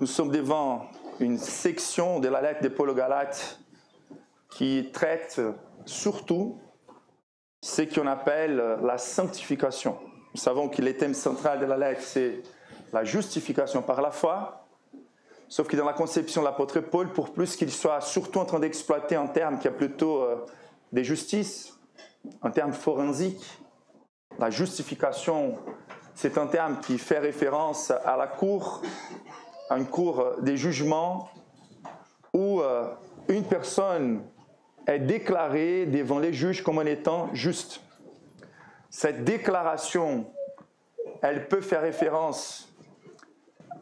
Nous sommes devant une section de la lettre de Paul aux Galates qui traite surtout ce qu'on appelle la sanctification. Nous savons que le thème central de la lettre, c'est la justification par la foi. Sauf que dans la conception de l'apôtre Paul, pour plus qu'il soit surtout en train d'exploiter un terme qui a plutôt des justices, un terme forensique, la justification, c'est un terme qui fait référence à la cour, à une cour des jugements, où une personne est déclarée devant les juges comme en étant juste. Cette déclaration, elle peut faire référence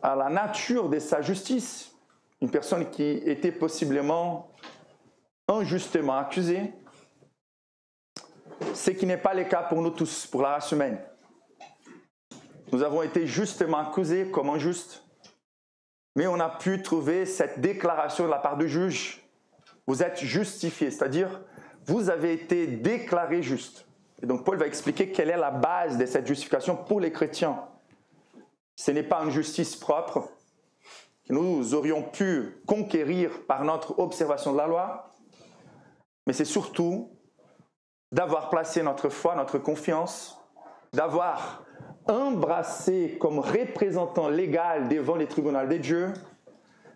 à la nature de sa justice. Une personne qui était possiblement injustement accusée, ce qui n'est pas le cas pour nous tous, pour la race humaine. Nous avons été justement accusés comme injustes, mais on a pu trouver cette déclaration de la part du juge. Vous êtes justifiés, c'est-à-dire vous avez été déclarés justes. Et donc Paul va expliquer quelle est la base de cette justification pour les chrétiens. Ce n'est pas une justice propre que nous aurions pu conquérir par notre observation de la loi, mais c'est surtout d'avoir placé notre foi, notre confiance, d'avoir embrassé comme représentant légal devant les tribunaux de Dieu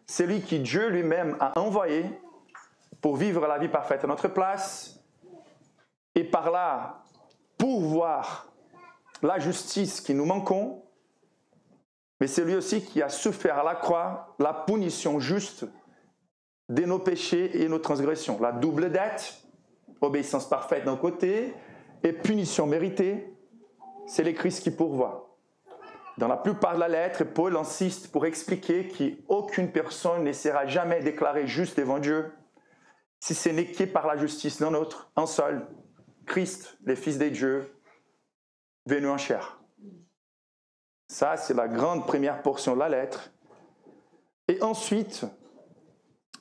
celui qui Dieu lui-même a envoyé pour vivre la vie parfaite à notre place et par là pourvoir la justice qui nous manquons. Mais c'est lui aussi qui a souffert à la croix la punition juste de nos péchés et nos transgressions. La double dette, obéissance parfaite d'un côté et punition méritée, c'est le Christ qui pourvoit. Dans la plupart de la lettre, Paul insiste pour expliquer qu'aucune personne ne sera jamais déclarée juste devant Dieu si ce n'est que par la justice d'un autre, un seul, Christ, le Fils de Dieu, venu en chair. Ça, c'est la grande première portion de la lettre. Et ensuite,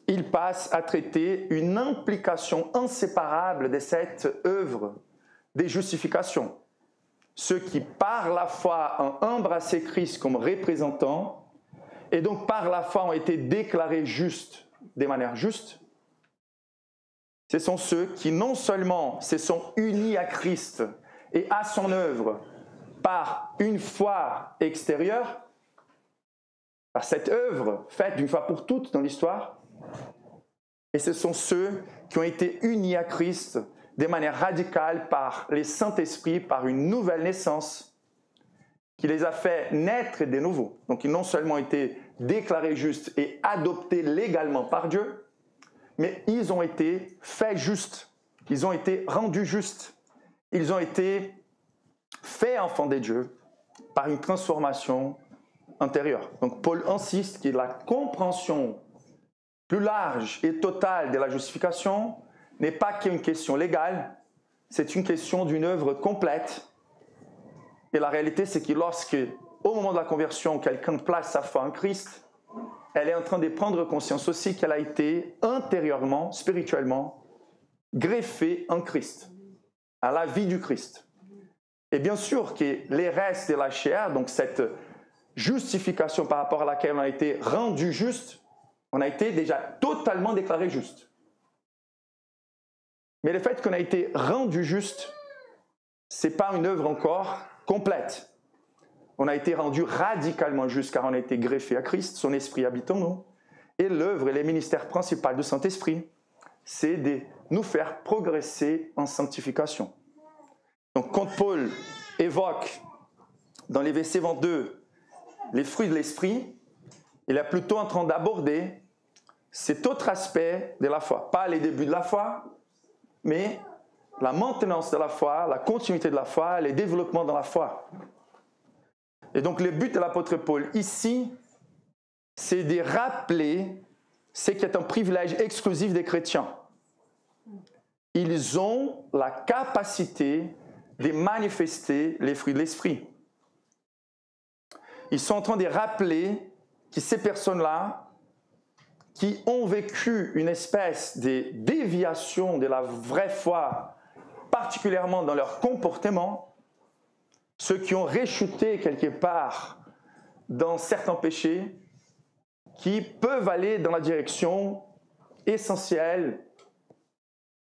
il passe à traiter une implication inséparable de cette œuvre des justifications. Ceux qui, par la foi, ont embrassé Christ comme représentant, et donc par la foi ont été déclarés justes, de manière juste, ce sont ceux qui non seulement se sont unis à Christ et à son œuvre, par une foi extérieure, par cette œuvre faite d'une fois pour toutes dans l'histoire, et ce sont ceux qui ont été unis à Christ de manière radicale par le Saint-Esprit, par une nouvelle naissance, qui les a fait naître de nouveau. Donc ils n'ont seulement été déclarés justes et adoptés légalement par Dieu, mais ils ont été faits justes, ils ont été rendus justes, ils ont été fait enfant de Dieu par une transformation intérieure. Donc Paul insiste que la compréhension plus large et totale de la justification n'est pas qu'une question légale, c'est une question d'une œuvre complète. Et la réalité, c'est que lorsque, au moment de la conversion, quelqu'un place sa foi en Christ, elle est en train de prendre conscience aussi qu'elle a été intérieurement, spirituellement, greffée en Christ, à la vie du Christ. Et bien sûr que les restes de la chair, donc cette justification par rapport à laquelle on a été rendu juste, on a été déjà totalement déclaré juste. Mais le fait qu'on a été rendu juste, ce n'est pas une œuvre encore complète. On a été rendu radicalement juste car on a été greffé à Christ, son esprit habite en nous. Et l'œuvre et le ministère principal du Saint-Esprit, c'est de nous faire progresser en sanctification. Donc, quand Paul évoque dans les versets 22 les fruits de l'esprit, il est plutôt en train d'aborder cet autre aspect de la foi. Pas les débuts de la foi, mais la maintenance de la foi, la continuité de la foi, les développements dans la foi. Et donc, le but de l'apôtre Paul ici, c'est de rappeler ce qui est un privilège exclusif des chrétiens. Ils ont la capacité de manifester les fruits de l'esprit. Ils sont en train de rappeler que ces personnes-là, qui ont vécu une espèce de déviation de la vraie foi, particulièrement dans leur comportement, ceux qui ont réchuté quelque part dans certains péchés, qui peuvent aller dans la direction essentielle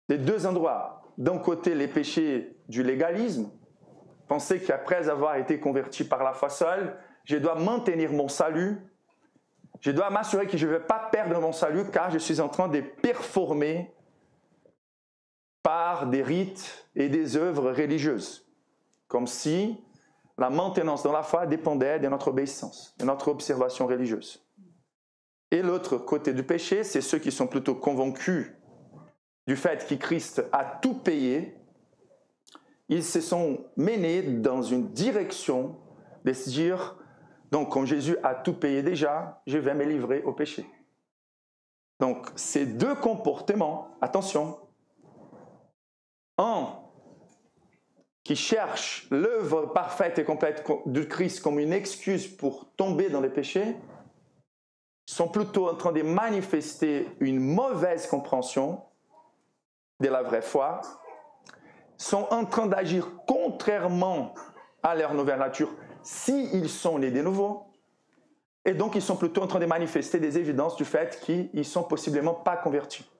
des deux endroits. D'un côté, les péchés du légalisme, penser qu'après avoir été converti par la foi seule, je dois maintenir mon salut, je dois m'assurer que je ne vais pas perdre mon salut car je suis en train de performer par des rites et des œuvres religieuses, comme si la maintenance dans la foi dépendait de notre obéissance, de notre observation religieuse. Et l'autre côté du péché, c'est ceux qui sont plutôt convaincus du fait que Christ a tout payé. Ils se sont menés dans une direction de se dire, donc quand Jésus a tout payé déjà, je vais me livrer au péché. Donc ces deux comportements, attention, un qui cherche l'œuvre parfaite et complète du Christ comme une excuse pour tomber dans les péchés, sont plutôt en train de manifester une mauvaise compréhension de la vraie foi, sont en train d'agir contrairement à leur nouvelle nature s'ils sont nés de nouveau, et donc ils sont plutôt en train de manifester des évidences du fait qu'ils ne sont possiblement pas convertis.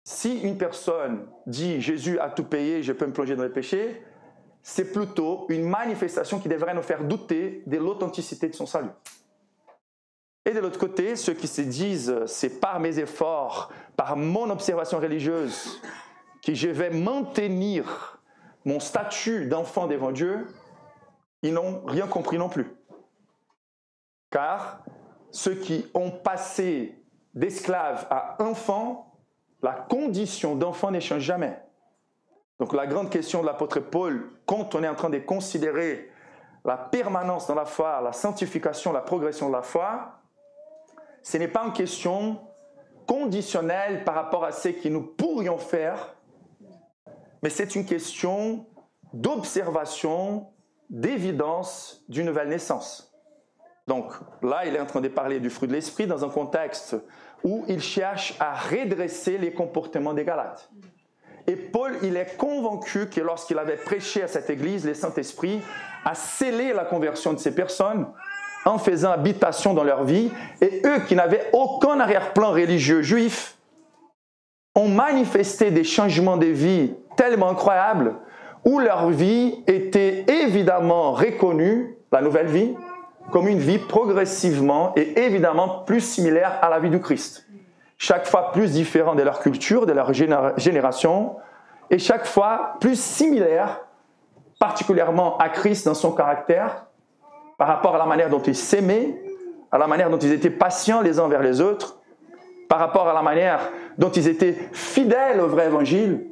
Si une personne dit « Jésus a tout payé, je peux me plonger dans les péchés », c'est plutôt une manifestation qui devrait nous faire douter de l'authenticité de son salut. Et de l'autre côté, ceux qui se disent « c'est par mes efforts, par mon observation religieuse que je vais maintenir mon statut d'enfant devant Dieu », ils n'ont rien compris non plus. Car ceux qui ont passé d'esclaves à enfants, la condition d'enfant ne change jamais. Donc la grande question de l'apôtre Paul, quand on est en train de considérer la permanence dans la foi, la sanctification, la progression de la foi, ce n'est pas une question conditionnelle par rapport à ce que nous pourrions faire, mais c'est une question d'observation, d'évidence d'une nouvelle naissance. Donc là, il est en train de parler du fruit de l'esprit dans un contexte où il cherche à redresser les comportements des Galates. Et Paul, il est convaincu que lorsqu'il avait prêché à cette église, le Saint-Esprit a scellé la conversion de ces personnes en faisant habitation dans leur vie. Et eux qui n'avaient aucun arrière-plan religieux juif ont manifesté des changements de vie tellement incroyables où leur vie était évidemment reconnue, la nouvelle vie, comme une vie progressivement et évidemment plus similaire à la vie du Christ. Chaque fois plus différent de leur culture, de leur génération, et chaque fois plus similaire, particulièrement à Christ dans son caractère, par rapport à la manière dont ils s'aimaient, à la manière dont ils étaient patients les uns envers les autres, par rapport à la manière dont ils étaient fidèles au vrai évangile,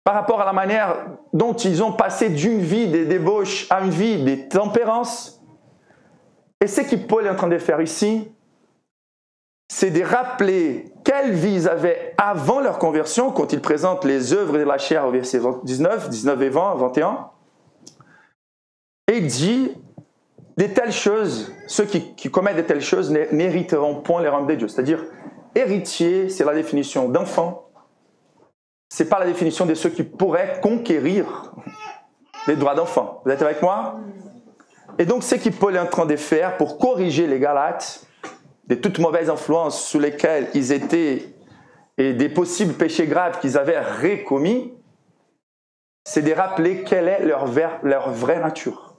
par rapport à la manière dont ils ont passé d'une vie de débauche à une vie de tempérance. Et ce que Paul est en train de faire ici, c'est de rappeler quelle vie ils avaient avant leur conversion, quand il présente les œuvres de la chair au verset 19 et 20, 21. Et il dit, de telles choses, ceux qui commettent de telles choses n'hériteront point les royaumes de Dieu. C'est-à-dire, héritier, c'est la définition d'enfant. Ce n'est pas la définition de ceux qui pourraient conquérir les droits d'enfant. Vous êtes avec moi? Et donc, ce que Paul est en train de faire pour corriger les Galates de toutes mauvaises influences sous lesquelles ils étaient et des possibles péchés graves qu'ils avaient recommis, c'est de rappeler quelle est leur vraie nature,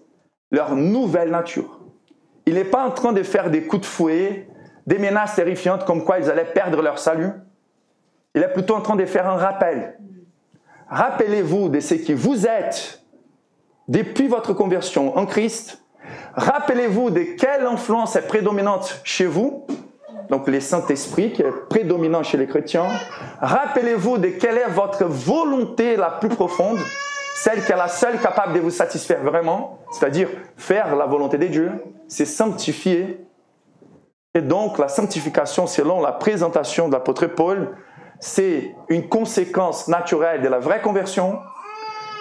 leur nouvelle nature. Il n'est pas en train de faire des coups de fouet, des menaces terrifiantes comme quoi ils allaient perdre leur salut. Il est plutôt en train de faire un rappel. Rappelez-vous de ce que vous êtes depuis votre conversion en Christ. Rappelez-vous de quelle influence est prédominante chez vous, donc le Saint-Esprit qui est prédominant chez les chrétiens. Rappelez-vous de quelle est votre volonté la plus profonde, celle qui est la seule capable de vous satisfaire vraiment, c'est-à-dire faire la volonté de Dieu, c'est sanctifier. Et donc la sanctification, selon la présentation de l'apôtre Paul, c'est une conséquence naturelle de la vraie conversion.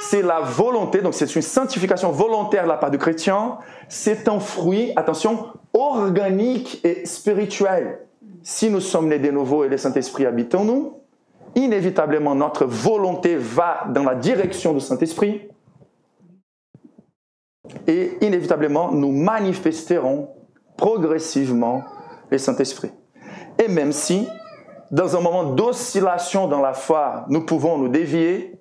C'est la volonté, donc c'est une sanctification volontaire de la part du chrétien. C'est un fruit, attention, organique et spirituel. Si nous sommes nés de nouveau et le Saint-Esprit habite en nous, inévitablement notre volonté va dans la direction du Saint-Esprit et inévitablement nous manifesterons progressivement le Saint-Esprit. Et même si, dans un moment d'oscillation dans la foi, nous pouvons nous dévier,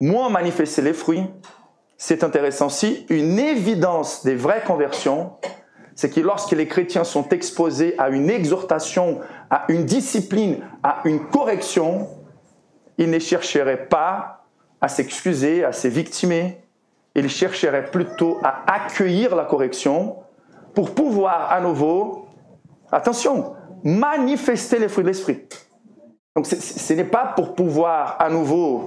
moins manifester les fruits, c'est intéressant aussi. Une évidence des vraies conversions, c'est que lorsque les chrétiens sont exposés à une exhortation, à une discipline, à une correction, ils ne chercheraient pas à s'excuser, à se victimer. Ils chercheraient plutôt à accueillir la correction pour pouvoir à nouveau, attention, manifester les fruits de l'esprit. Donc ce n'est pas pour pouvoir à nouveau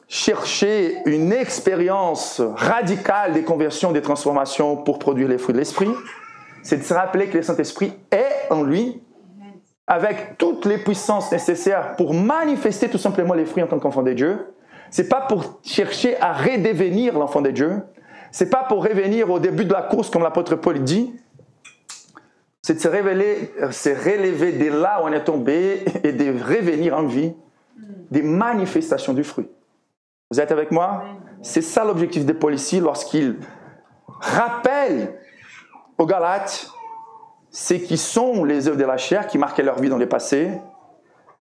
chercher une expérience radicale des conversions, des transformations pour produire les fruits de l'esprit. C'est de se rappeler que le Saint-Esprit est en lui, avec toutes les puissances nécessaires pour manifester tout simplement les fruits en tant qu'enfant de Dieu. C'est pas pour chercher à redevenir l'enfant de Dieu. C'est pas pour revenir au début de la course, comme l'apôtre Paul dit. C'est de se relever de là où on est tombé et de revenir en vie des manifestations du fruit. Vous êtes avec moi? C'est ça l'objectif de Paul ici lorsqu'il rappelle aux Galates ce qui sont les œuvres de la chair qui marquaient leur vie dans le passé.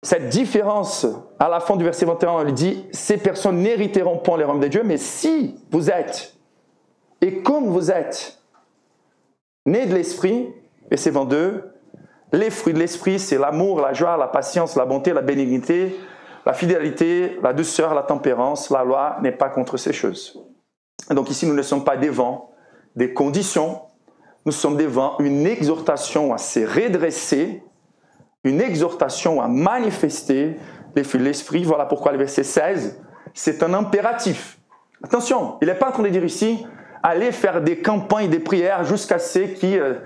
Cette différence, à la fin du verset 21, il dit « Ces personnes n'hériteront point les royaume de Dieu, mais si vous êtes, et comme vous êtes, nés de l'Esprit, verset 22, les fruits de l'Esprit, c'est l'amour, la joie, la patience, la bonté, la bénignité, la fidélité, la douceur, la tempérance. La loi n'est pas contre ces choses. » Donc ici, nous ne sommes pas devant des conditions, nous sommes devant une exhortation à se redresser, une exhortation à manifester les fruits de l'esprit. Voilà pourquoi le verset 16, c'est un impératif. Attention, il n'est pas en train de dire ici, allez faire des campagnes, des prières jusqu'à ce que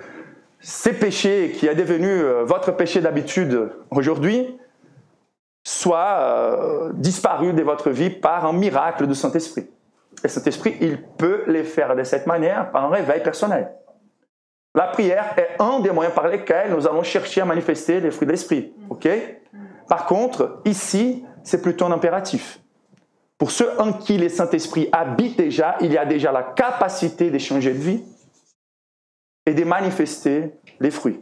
ces péchés qui est devenu votre péché d'habitude aujourd'hui soient disparus de votre vie par un miracle du Saint-Esprit. Et le Saint-Esprit, il peut les faire de cette manière par un réveil personnel. La prière est un des moyens par lesquels nous allons chercher à manifester les fruits de l'esprit. Okay? Par contre, ici, c'est plutôt un impératif. Pour ceux en qui le Saint-Esprit habite déjà, il y a déjà la capacité de changer de vie et de manifester les fruits.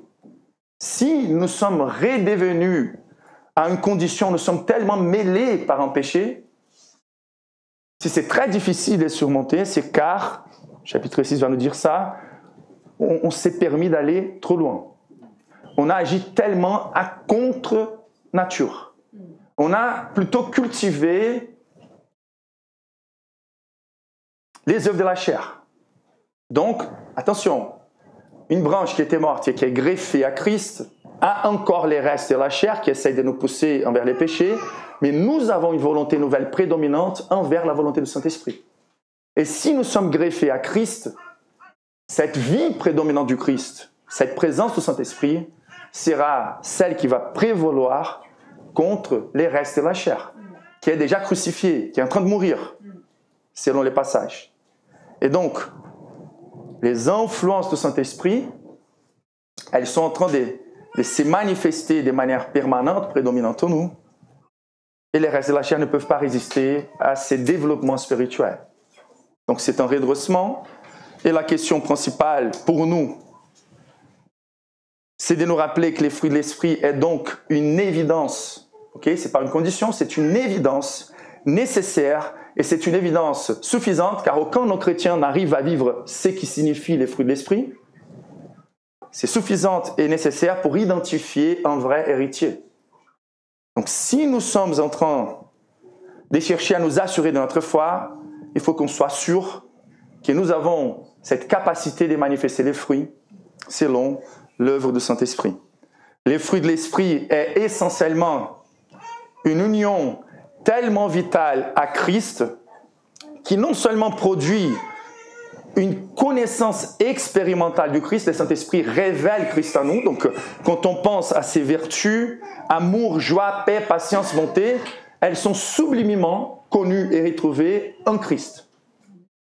Si nous sommes redevenus à une condition, nous sommes tellement mêlés par un péché, si c'est très difficile de surmonter, c'est car, chapitre 6 va nous dire ça, on s'est permis d'aller trop loin. On a agi tellement à contre-nature. On a plutôt cultivé les œuvres de la chair. Donc, attention, une branche qui était morte et qui est greffée à Christ a encore les restes de la chair qui essayent de nous pousser envers les péchés, mais nous avons une volonté nouvelle prédominante envers la volonté du Saint-Esprit. Et si nous sommes greffés à Christ, cette vie prédominante du Christ, cette présence du Saint-Esprit, sera celle qui va prévaloir contre les restes de la chair, qui est déjà crucifiée, qui est en train de mourir, selon les passages. Et donc, les influences du Saint-Esprit, elles sont en train de se manifester de manière permanente, prédominante en nous, et les restes de la chair ne peuvent pas résister à ces développements spirituels. Donc c'est un redressement. Et la question principale pour nous, c'est de nous rappeler que les fruits de l'esprit est donc une évidence. Okay? Ce n'est pas une condition, c'est une évidence nécessaire et c'est une évidence suffisante car aucun non-chrétien n'arrive à vivre ce qui signifie les fruits de l'esprit. C'est suffisante et nécessaire pour identifier un vrai héritier. Donc si nous sommes en train de chercher à nous assurer de notre foi, il faut qu'on soit sûr que nous avons cette capacité de manifester les fruits selon l'œuvre du Saint-Esprit. Les fruits de l'Esprit est essentiellement une union tellement vitale à Christ qui non seulement produit une connaissance expérimentale du Christ, le Saint-Esprit révèle Christ à nous. Donc quand on pense à ses vertus, amour, joie, paix, patience, bonté, elles sont sublimement connues et retrouvées en Christ.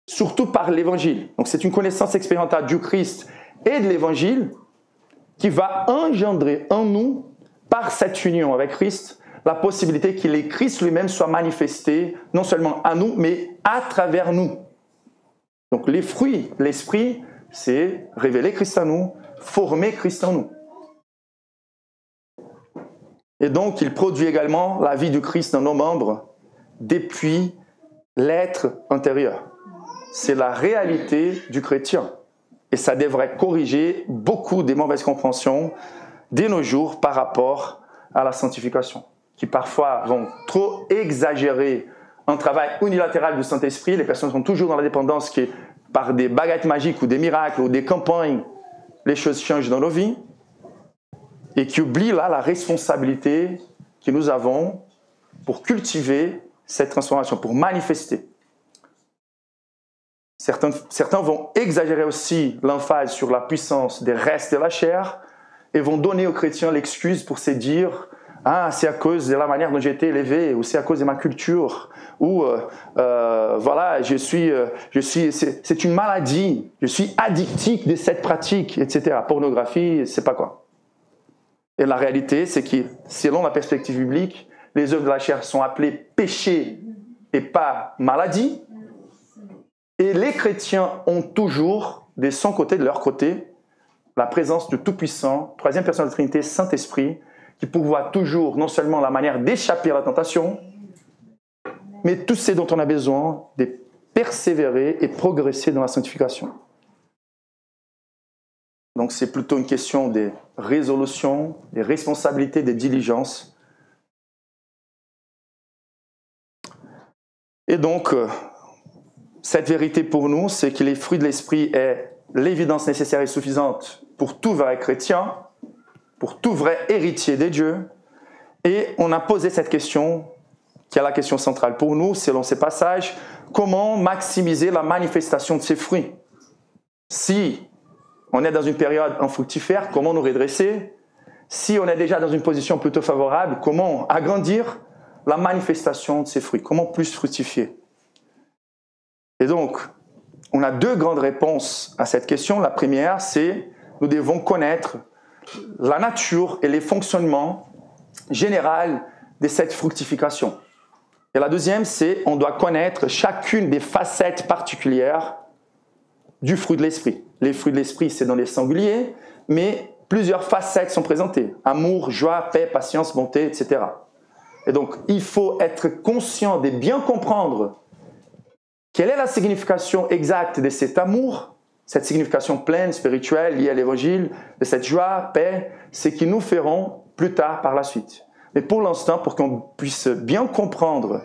Surtout par l'Évangile. Donc c'est une connaissance expérimentale du Christ et de l'Évangile qui va engendrer en nous, par cette union avec Christ, la possibilité que le Christ lui-même soit manifesté, non seulement à nous, mais à travers nous. Donc les fruits, l'Esprit, c'est révéler Christ à nous, former Christ en nous. Et donc, il produit également la vie du Christ dans nos membres depuis l'être intérieur. C'est la réalité du chrétien. Et ça devrait corriger beaucoup des mauvaises compréhensions de nos jours par rapport à la sanctification, qui parfois vont trop exagérer un travail unilatéral du Saint-Esprit. Les personnes sont toujours dans la dépendance qui, par des baguettes magiques ou des miracles ou des campagnes, les choses changent dans nos vies, et qui oublient là la responsabilité que nous avons pour cultiver cette transformation, pour manifester. Certains vont exagérer aussi l'emphase sur la puissance des restes de la chair et vont donner aux chrétiens l'excuse pour se dire « Ah, c'est à cause de la manière dont j'ai été élevé » ou « C'est à cause de ma culture » ou voilà, c'est une maladie, je suis addictique de cette pratique, etc. Pornographie, c'est pas quoi. Et la réalité, c'est que selon la perspective biblique, les œuvres de la chair sont appelées péché et pas maladie. Et les chrétiens ont toujours, de son côté, de leur côté, la présence du Tout-Puissant, troisième personne de la Trinité, Saint-Esprit, qui pourvoit toujours non seulement la manière d'échapper à la tentation, mais tout ce dont on a besoin de persévérer et progresser dans la sanctification. Donc c'est plutôt une question des résolutions, des responsabilités, des diligences. Et donc, cette vérité pour nous, c'est que les fruits de l'esprit est l'évidence nécessaire et suffisante pour tout vrai chrétien, pour tout vrai héritier des dieux. Et on a posé cette question, qui est la question centrale pour nous, selon ces passages, comment maximiser la manifestation de ces fruits? Si on est dans une période infructifère, comment nous redresser? Si on est déjà dans une position plutôt favorable, comment agrandir la manifestation de ces fruits? Comment plus fructifier? Et donc, on a deux grandes réponses à cette question. La première, c'est nous devons connaître la nature et les fonctionnements généraux de cette fructification. Et la deuxième, c'est on doit connaître chacune des facettes particulières du fruit de l'esprit. Les fruits de l'esprit, c'est dans les singuliers, mais plusieurs facettes sont présentées. Amour, joie, paix, patience, bonté, etc. Et donc, il faut être conscient de bien comprendre quelle est la signification exacte de cet amour, cette signification pleine, spirituelle, liée à l'évangile, de cette joie, paix, c'est qui nous feront plus tard par la suite. Mais pour l'instant, pour qu'on puisse bien comprendre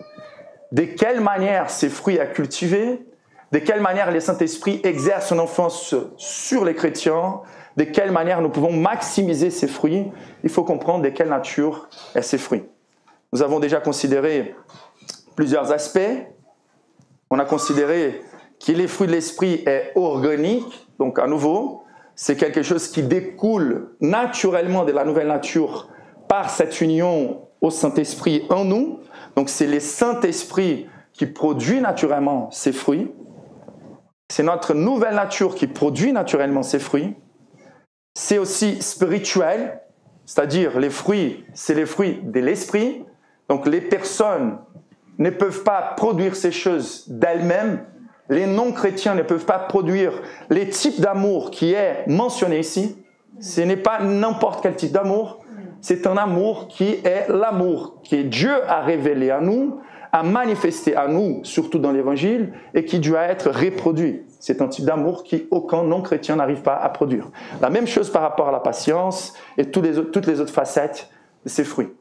de quelle manière ces fruits à cultiver, de quelle manière le Saint-Esprit exerce son influence sur les chrétiens, de quelle manière nous pouvons maximiser ces fruits, il faut comprendre de quelle nature est ces fruits. Nous avons déjà considéré plusieurs aspects. On a considéré que les fruits de l'esprit est organique, donc à nouveau, c'est quelque chose qui découle naturellement de la nouvelle nature par cette union au Saint-Esprit en nous. Donc c'est le Saint-Esprit qui produit naturellement ces fruits. C'est notre nouvelle nature qui produit naturellement ces fruits. C'est aussi spirituel, c'est-à-dire les fruits, c'est les fruits de l'esprit. Donc les personnes ne peuvent pas produire ces choses d'elles-mêmes. Les non-chrétiens ne peuvent pas produire les types d'amour qui est mentionné ici. Ce n'est pas n'importe quel type d'amour. C'est un amour qui est l'amour que Dieu a révélé à nous, a manifesté à nous, surtout dans l'Évangile, et qui doit être reproduit. C'est un type d'amour qu'aucun non-chrétien n'arrive pas à produire. La même chose par rapport à la patience et toutes les autres facettes de ces fruits.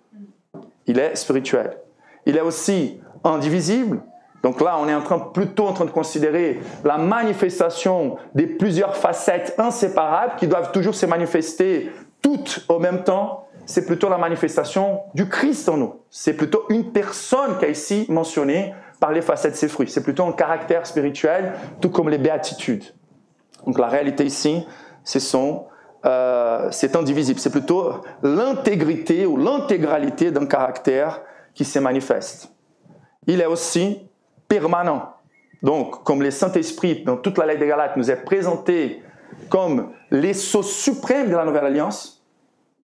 Il est spirituel. Il est aussi indivisible. Donc là, on est plutôt en train de considérer la manifestation des plusieurs facettes inséparables qui doivent toujours se manifester toutes au même temps. C'est plutôt la manifestation du Christ en nous. C'est plutôt une personne qui est ici mentionnée par les facettes de ses fruits. C'est plutôt un caractère spirituel, tout comme les béatitudes. Donc la réalité ici, c'est indivisible. C'est plutôt l'intégrité ou l'intégralité d'un caractère qui se manifeste. Il est aussi permanent. Donc, comme le Saint-Esprit, dans toute la lettre des Galates, nous est présenté comme l'essence suprême de la Nouvelle Alliance,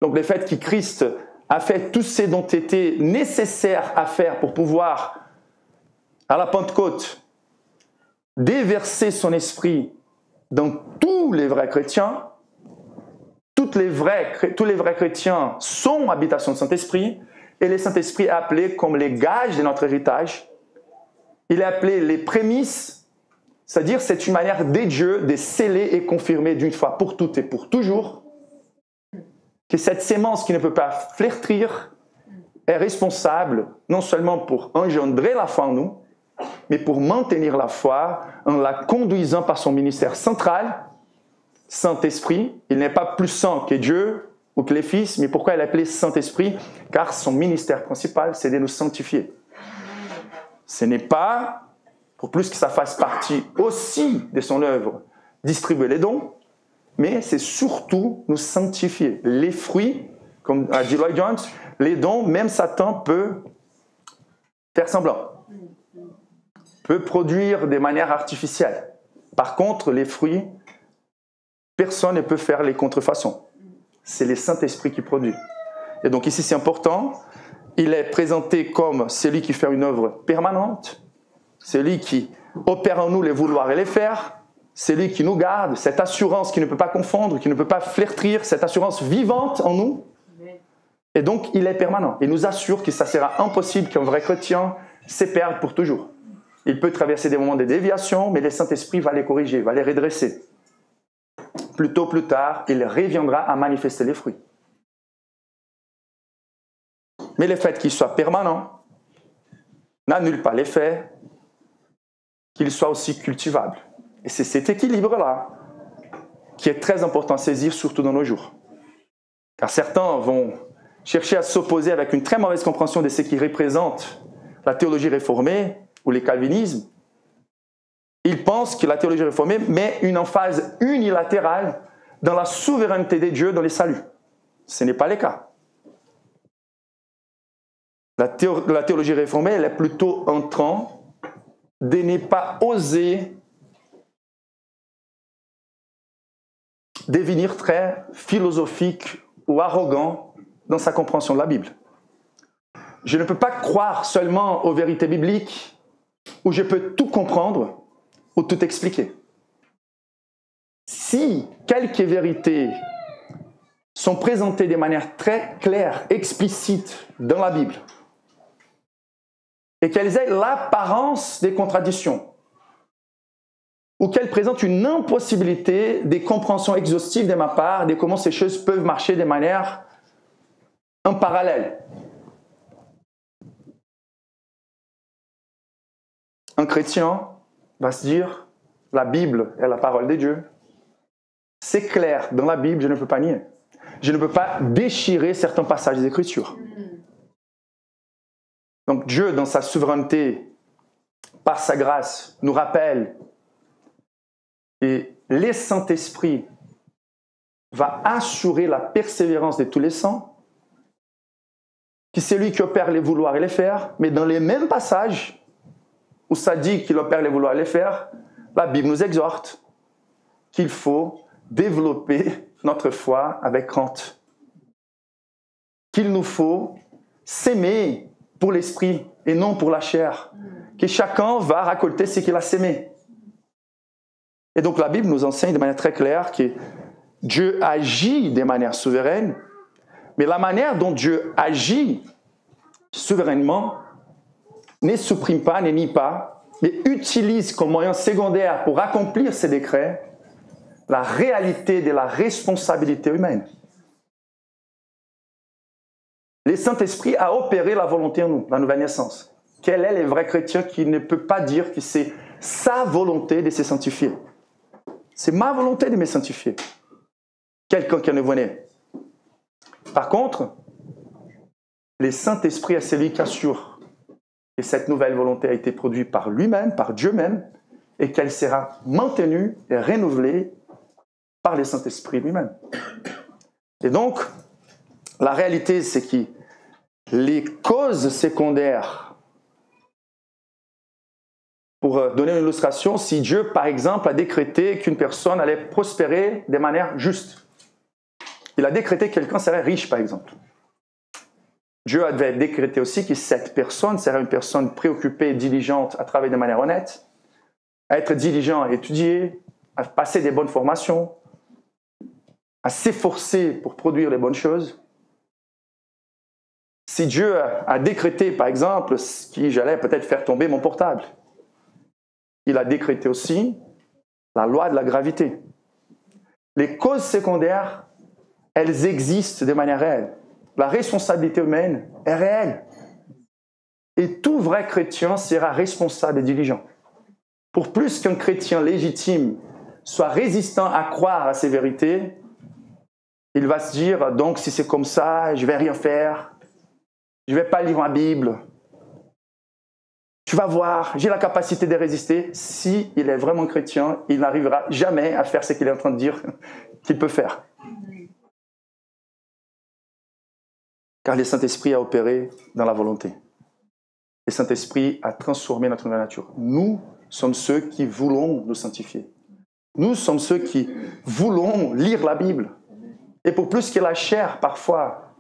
donc le fait que Christ a fait tout ce dont était nécessaire à faire pour pouvoir, à la Pentecôte, déverser son esprit dans tous les vrais chrétiens, tous les vrais chrétiens sont habitation du Saint-Esprit, et le Saint-Esprit est appelé comme les gages de notre héritage. Il est appelé les prémices, c'est-à-dire c'est une manière de Dieu de sceller et confirmer d'une fois pour toutes et pour toujours que cette sémence qui ne peut pas flétrir est responsable non seulement pour engendrer la foi en nous, mais pour maintenir la foi en la conduisant par son ministère central, Saint-Esprit. Il n'est pas plus saint que Dieu ou que les fils, mais pourquoi il est appelé Saint-Esprit? Car son ministère principal, c'est de nous sanctifier. Ce n'est pas, pour plus que ça fasse partie aussi de son œuvre, distribuer les dons, mais c'est surtout nous sanctifier. Les fruits, comme a dit Lloyd Jones, les dons, même Satan peut faire semblant, peut produire de manière artificielle. Par contre, les fruits, personne ne peut faire les contrefaçons. C'est le Saint-Esprit qui produit. Et donc ici, c'est important. Il est présenté comme celui qui fait une œuvre permanente, celui qui opère en nous les vouloir et les faire, celui qui nous garde, cette assurance qui ne peut pas confondre, qui ne peut pas flétrir, cette assurance vivante en nous. Et donc, il est permanent. Il nous assure que ça sera impossible qu'un vrai chrétien se perde pour toujours. Il peut traverser des moments de déviation, mais le Saint-Esprit va les corriger, va les redresser. Plus tôt, plus tard, il reviendra à manifester les fruits. Mais le fait qu'il soit permanent n'annule pas l'effet qu'il soit aussi cultivable. Et c'est cet équilibre-là qui est très important à saisir, surtout dans nos jours. Car certains vont chercher à s'opposer avec une très mauvaise compréhension de ce qui représente la théologie réformée ou les calvinismes. Ils pensent que la théologie réformée met une emphase unilatérale dans la souveraineté des dieux dans les saluts. Ce n'est pas le cas. La théologie réformée, elle est plutôt en train de ne pas oser devenir très philosophique ou arrogant dans sa compréhension de la Bible. Je ne peux pas croire seulement aux vérités bibliques où je peux tout comprendre ou tout expliquer. Si quelques vérités sont présentées de manière très claire, explicite dans la Bible, et qu'elles aient l'apparence des contradictions, ou qu'elles présentent une impossibilité des compréhensions exhaustives de ma part de comment ces choses peuvent marcher de manière en parallèle. Un chrétien va se dire, la Bible est la parole de Dieu. C'est clair, dans la Bible, je ne peux pas nier. Je ne peux pas déchirer certains passages des Écritures. Donc Dieu, dans sa souveraineté, par sa grâce, nous rappelle et le Saint-Esprit va assurer la persévérance de tous les saints, que c'est lui qui opère les vouloir et les faire, mais dans les mêmes passages où ça dit qu'il opère les vouloir et les faire, la Bible nous exhorte qu'il faut développer notre foi avec crainte. Qu'il nous faut s'aimer pour l'esprit et non pour la chair. Que chacun va récolter ce qu'il a sémé. Et donc la Bible nous enseigne de manière très claire que Dieu agit de manière souveraine, mais la manière dont Dieu agit souverainement ne supprime pas, ne nie pas, mais utilise comme moyen secondaire pour accomplir ses décrets la réalité de la responsabilité humaine. Le Saint-Esprit a opéré la volonté en nous, la nouvelle naissance. Quel est le vrai chrétien qui ne peut pas dire que c'est sa volonté de se sanctifier? C'est ma volonté de me sanctifier. Quelqu'un qui en est né. Par contre, le Saint-Esprit est celui qui assure que cette nouvelle volonté a été produite par lui-même, par Dieu même, et qu'elle sera maintenue et renouvelée par le Saint-Esprit lui-même. Et donc, la réalité, c'est que les causes secondaires, pour donner une illustration, si Dieu, par exemple, a décrété qu'une personne allait prospérer de manière juste, il a décrété que quelqu'un serait riche, par exemple. Dieu avait décrété aussi que cette personne serait une personne préoccupée, diligente, à travailler de manière honnête, à être diligent, à étudier, à passer des bonnes formations. à s'efforcer pour produire les bonnes choses. Si Dieu a décrété, par exemple, que j'allais peut-être faire tomber mon portable, il a décrété aussi la loi de la gravité. Les causes secondaires, elles existent de manière réelle. La responsabilité humaine est réelle. Et tout vrai chrétien sera responsable et diligent. Pour plus qu'un chrétien légitime soit résistant à croire à ces vérités, il va se dire, donc si c'est comme ça, je ne vais rien faire, je ne vais pas lire ma Bible. Tu vas voir, j'ai la capacité de résister. Si il est vraiment chrétien, il n'arrivera jamais à faire ce qu'il est en train de dire qu'il peut faire. Car le Saint-Esprit a opéré dans la volonté. Le Saint-Esprit a transformé notre nature. Nous sommes ceux qui voulons nous sanctifier. Nous sommes ceux qui voulons lire la Bible. Et pour plus que la chair, parfois,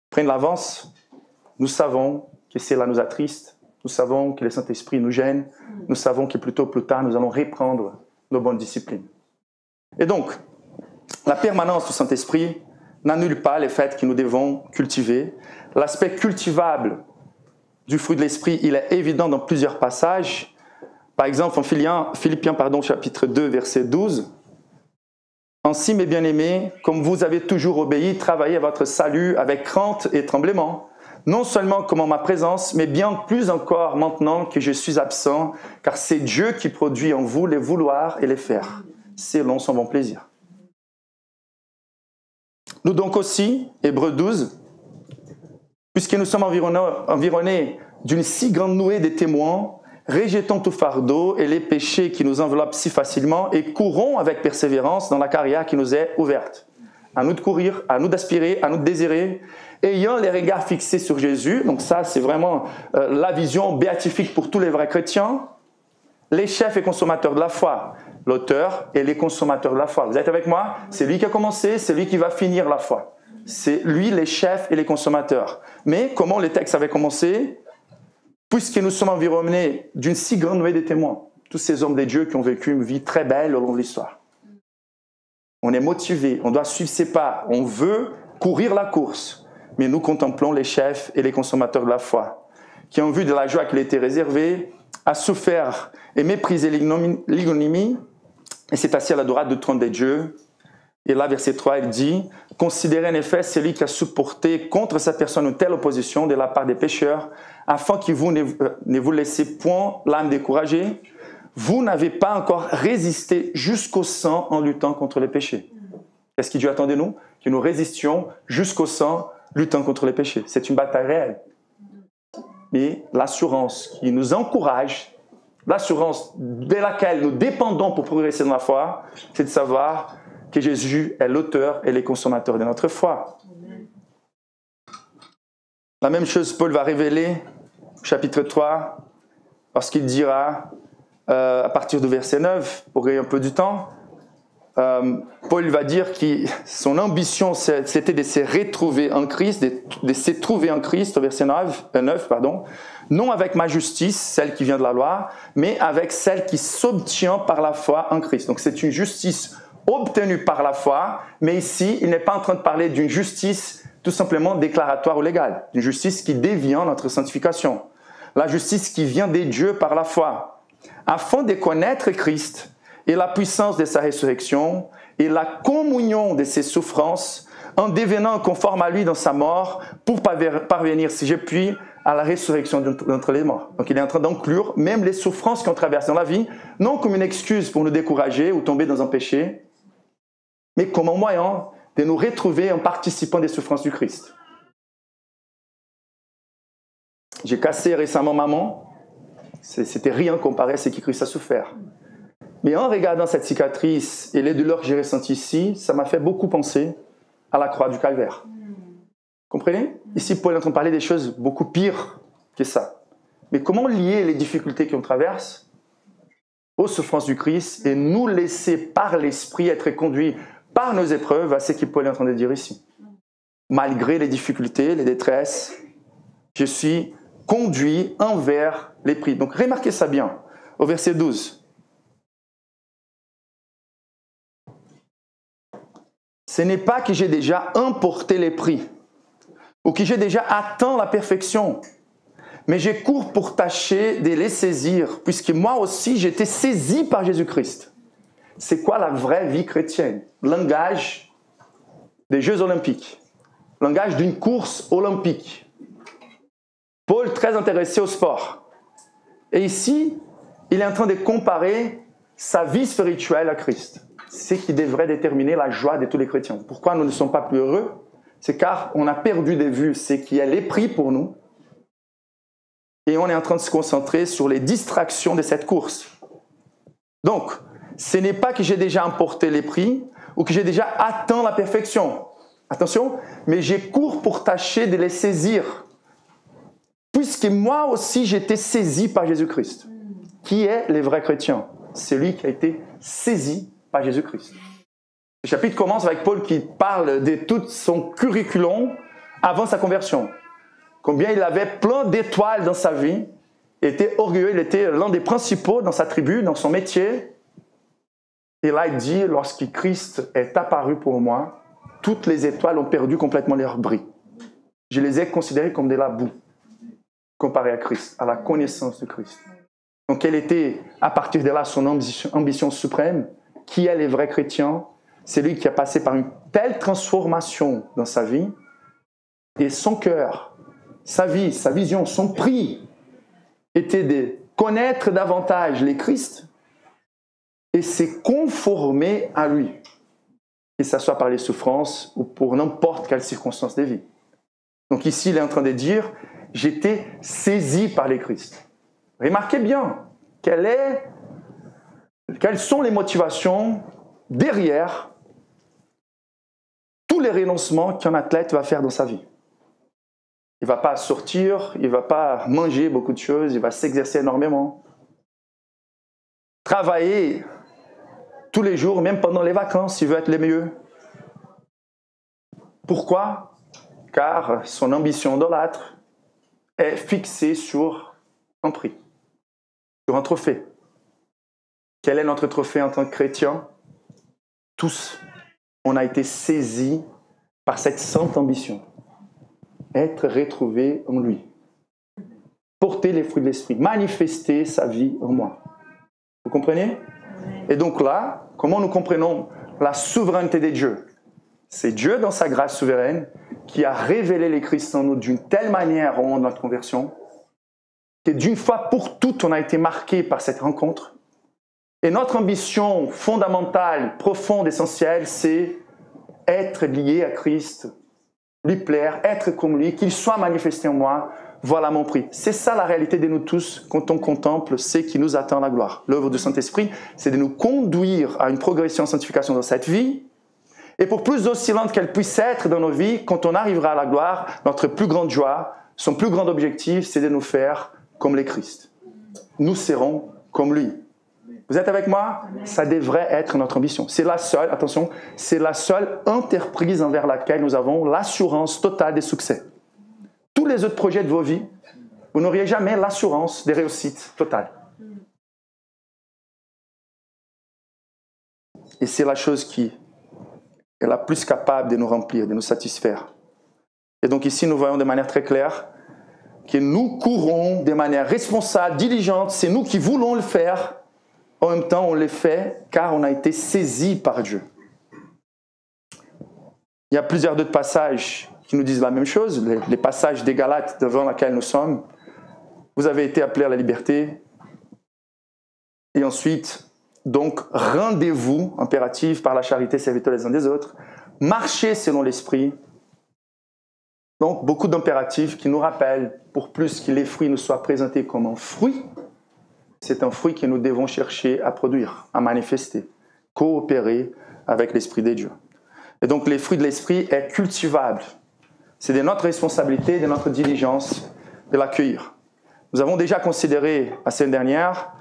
prenne l'avance, nous savons que cela nous attriste. Nous savons que le Saint-Esprit nous gêne. Nous savons que plus tôt ou plus tard, nous allons reprendre nos bonnes disciplines. Et donc, la permanence du Saint-Esprit n'annule pas les faits que nous devons cultiver. L'aspect cultivable du fruit de l'Esprit, il est évident dans plusieurs passages. Par exemple, en Philippiens, chapitre 2, verset 12. « Ainsi, mes bien-aimés, comme vous avez toujours obéi, travaillez à votre salut avec crainte et tremblement, non seulement comme en ma présence, mais bien plus encore maintenant que je suis absent, car c'est Dieu qui produit en vous les vouloir et les faire, selon son bon plaisir. » Nous donc aussi, Hébreux 12, puisque nous sommes environnés d'une si grande nuée de témoins, rejetons tout fardeau et les péchés qui nous enveloppent si facilement et courons avec persévérance dans la carrière qui nous est ouverte. À nous de courir, à nous d'aspirer, à nous de désirer, ayant les regards fixés sur Jésus. Donc ça, c'est vraiment la vision béatifique pour tous les vrais chrétiens. Les chefs et consommateurs de la foi, l'auteur et les consommateurs de la foi. Vous êtes avec moi? C'est lui qui a commencé, c'est lui qui va finir la foi. C'est lui les chefs et les consommateurs. Mais comment les textes avaient commencé? Puisque nous sommes environnés d'une si grande nuée de témoins, tous ces hommes de Dieu qui ont vécu une vie très belle au long de l'histoire. On est motivé, on doit suivre ses pas, on veut courir la course, mais nous contemplons les chefs et les consommateurs de la foi, qui ont vu de la joie qui leur était réservée, a souffert et méprisé l'ignominie, et s'est assis à la droite du trône de Dieu. Et là, verset 3, il dit, « Considérez en effet celui qui a supporté contre sa personne une telle opposition de la part des pécheurs, afin que vous ne vous laissez point l'âme découragée. Vous n'avez pas encore résisté jusqu'au sang en luttant contre les péchés. » Qu'est-ce que Dieu attend de nous? Que nous résistions jusqu'au sang luttant contre les péchés. C'est une bataille réelle. Mais l'assurance qui nous encourage, l'assurance de laquelle nous dépendons pour progresser dans la foi, c'est de savoir que Jésus est l'auteur et le consommateur de notre foi. La même chose, Paul va révéler, chapitre 3, lorsqu'il dira, à partir du verset 9, pour gagner un peu du temps, Paul va dire que son ambition, c'était de se retrouver en Christ, de se trouver en Christ, au verset 9, non avec ma justice, celle qui vient de la loi, mais avec celle qui s'obtient par la foi en Christ. Donc c'est une justice obtenue par la foi, mais ici, il n'est pas en train de parler d'une justice tout simplement déclaratoire ou légale, d'une justice qui devient notre sanctification. La justice qui vient des dieux par la foi, afin de connaître Christ et la puissance de sa résurrection et la communion de ses souffrances, en devenant conforme à lui dans sa mort, pour parvenir, si je puis, à la résurrection d'entre les morts. Donc il est en train d'inclure même les souffrances qu'on traverse dans la vie, non comme une excuse pour nous décourager ou tomber dans un péché, mais comme un moyen de nous retrouver en participant des souffrances du Christ. J'ai cassé récemment maman, c'était rien comparé à ce que Christ a souffert. Mais en regardant cette cicatrice et les douleurs que j'ai ressenties ici, ça m'a fait beaucoup penser à la croix du Calvaire. Comprenez? Ici, Paul est en train de parler des choses beaucoup pires que ça. Mais comment lier les difficultés qu'on traverse aux souffrances du Christ et nous laisser par l'Esprit être conduits par nos épreuves à ce que Paul est en train de dire ici. Malgré les difficultés, les détresses, je suis conduit envers les prix. Donc remarquez ça bien, au verset 12. Ce n'est pas que j'ai déjà emporté les prix ou que j'ai déjà atteint la perfection, mais je cours pour tâcher de les saisir, puisque moi aussi j'ai été saisi par Jésus-Christ. C'est quoi la vraie vie chrétienne? Langage des Jeux olympiques, langage d'une course olympique. Paul, très intéressé au sport. Et ici, il est en train de comparer sa vie spirituelle à Christ. C'est ce qui devrait déterminer la joie de tous les chrétiens. Pourquoi nous ne sommes pas plus heureux? C'est car on a perdu de vue ce qui est les prix pour nous. Et on est en train de se concentrer sur les distractions de cette course. Donc, ce n'est pas que j'ai déjà emporté les prix ou que j'ai déjà atteint la perfection. Attention, mais je cours pour tâcher de les saisir. Puisque moi aussi, j'ai été saisi par Jésus-Christ. Qui est le vrai chrétien? C'est lui qui a été saisi par Jésus-Christ. Le chapitre commence avec Paul qui parle de tout son curriculum avant sa conversion. Combien il avait plein d'étoiles dans sa vie, il était orgueilleux, il était l'un des principaux dans sa tribu, dans son métier. Et là, il dit, lorsque Christ est apparu pour moi, toutes les étoiles ont perdu complètement leur bris. Je les ai considérées comme de la boue, comparé à Christ, à la connaissance de Christ. Donc, quelle était, à partir de là, son ambition suprême? Qui est le vrai chrétien? C'est lui qui a passé par une telle transformation dans sa vie, et son cœur, sa vie, sa vision, son prix était de connaître davantage les Christ et se conformer à lui, que ce soit par les souffrances ou pour n'importe quelle circonstance de vie. Donc ici, il est en train de dire, j'étais saisi par les Christ. Remarquez bien, quelles sont les motivations derrière tous les renoncements qu'un athlète va faire dans sa vie. Il ne va pas sortir, il ne va pas manger beaucoup de choses, il va s'exercer énormément. Travailler tous les jours, même pendant les vacances, il veut être le mieux. Pourquoi? Car son ambition idolâtre est fixée sur un prix, sur un trophée. Quel est notre trophée en tant que chrétien? Tous, on a été saisis par cette sainte ambition. Être retrouvé en lui. Porter les fruits de l'esprit. Manifester sa vie en moi. Vous comprenez? Et donc là, comment nous comprenons la souveraineté de Dieu? C'est Dieu, dans sa grâce souveraine, qui a révélé les Christ en nous d'une telle manière au moment de notre conversion, que d'une fois pour toutes, on a été marqué par cette rencontre. Et notre ambition fondamentale, profonde, essentielle, c'est être lié à Christ, lui plaire, être comme lui, qu'il soit manifesté en moi, voilà mon prix. C'est ça la réalité de nous tous quand on contemple ce qui nous attend la gloire. L'œuvre du Saint-Esprit, c'est de nous conduire à une progression en sanctification dans cette vie. Et pour plus oscillante qu'elle puisse être dans nos vies, quand on arrivera à la gloire, notre plus grande joie, son plus grand objectif, c'est de nous faire comme les Christ. Nous serons comme lui. Vous êtes avec moi? Ça devrait être notre ambition. C'est la seule, attention, c'est la seule entreprise envers laquelle nous avons l'assurance totale des succès. Tous les autres projets de vos vies, vous n'auriez jamais l'assurance des réussites totales. Et c'est la chose qui est la plus capable de nous remplir, de nous satisfaire. Et donc ici, nous voyons de manière très claire que nous courons de manière responsable, diligente, c'est nous qui voulons le faire. En même temps, on le fait car on a été saisi par Dieu. Il y a plusieurs d'autres passages qui nous disent la même chose, les passages des Galates devant lesquels nous sommes. Vous avez été appelés à la liberté. Et ensuite, donc, rendez-vous, impératif, par la charité, serviteurs les uns des autres. Marchez selon l'esprit. Donc, beaucoup d'impératifs qui nous rappellent, pour plus que les fruits nous soient présentés comme un fruit, c'est un fruit que nous devons chercher à produire, à manifester, coopérer avec l'Esprit de Dieu. Et donc, les fruits de l'Esprit est cultivable. C'est de notre responsabilité, de notre diligence de l'accueillir. Nous avons déjà considéré la semaine dernière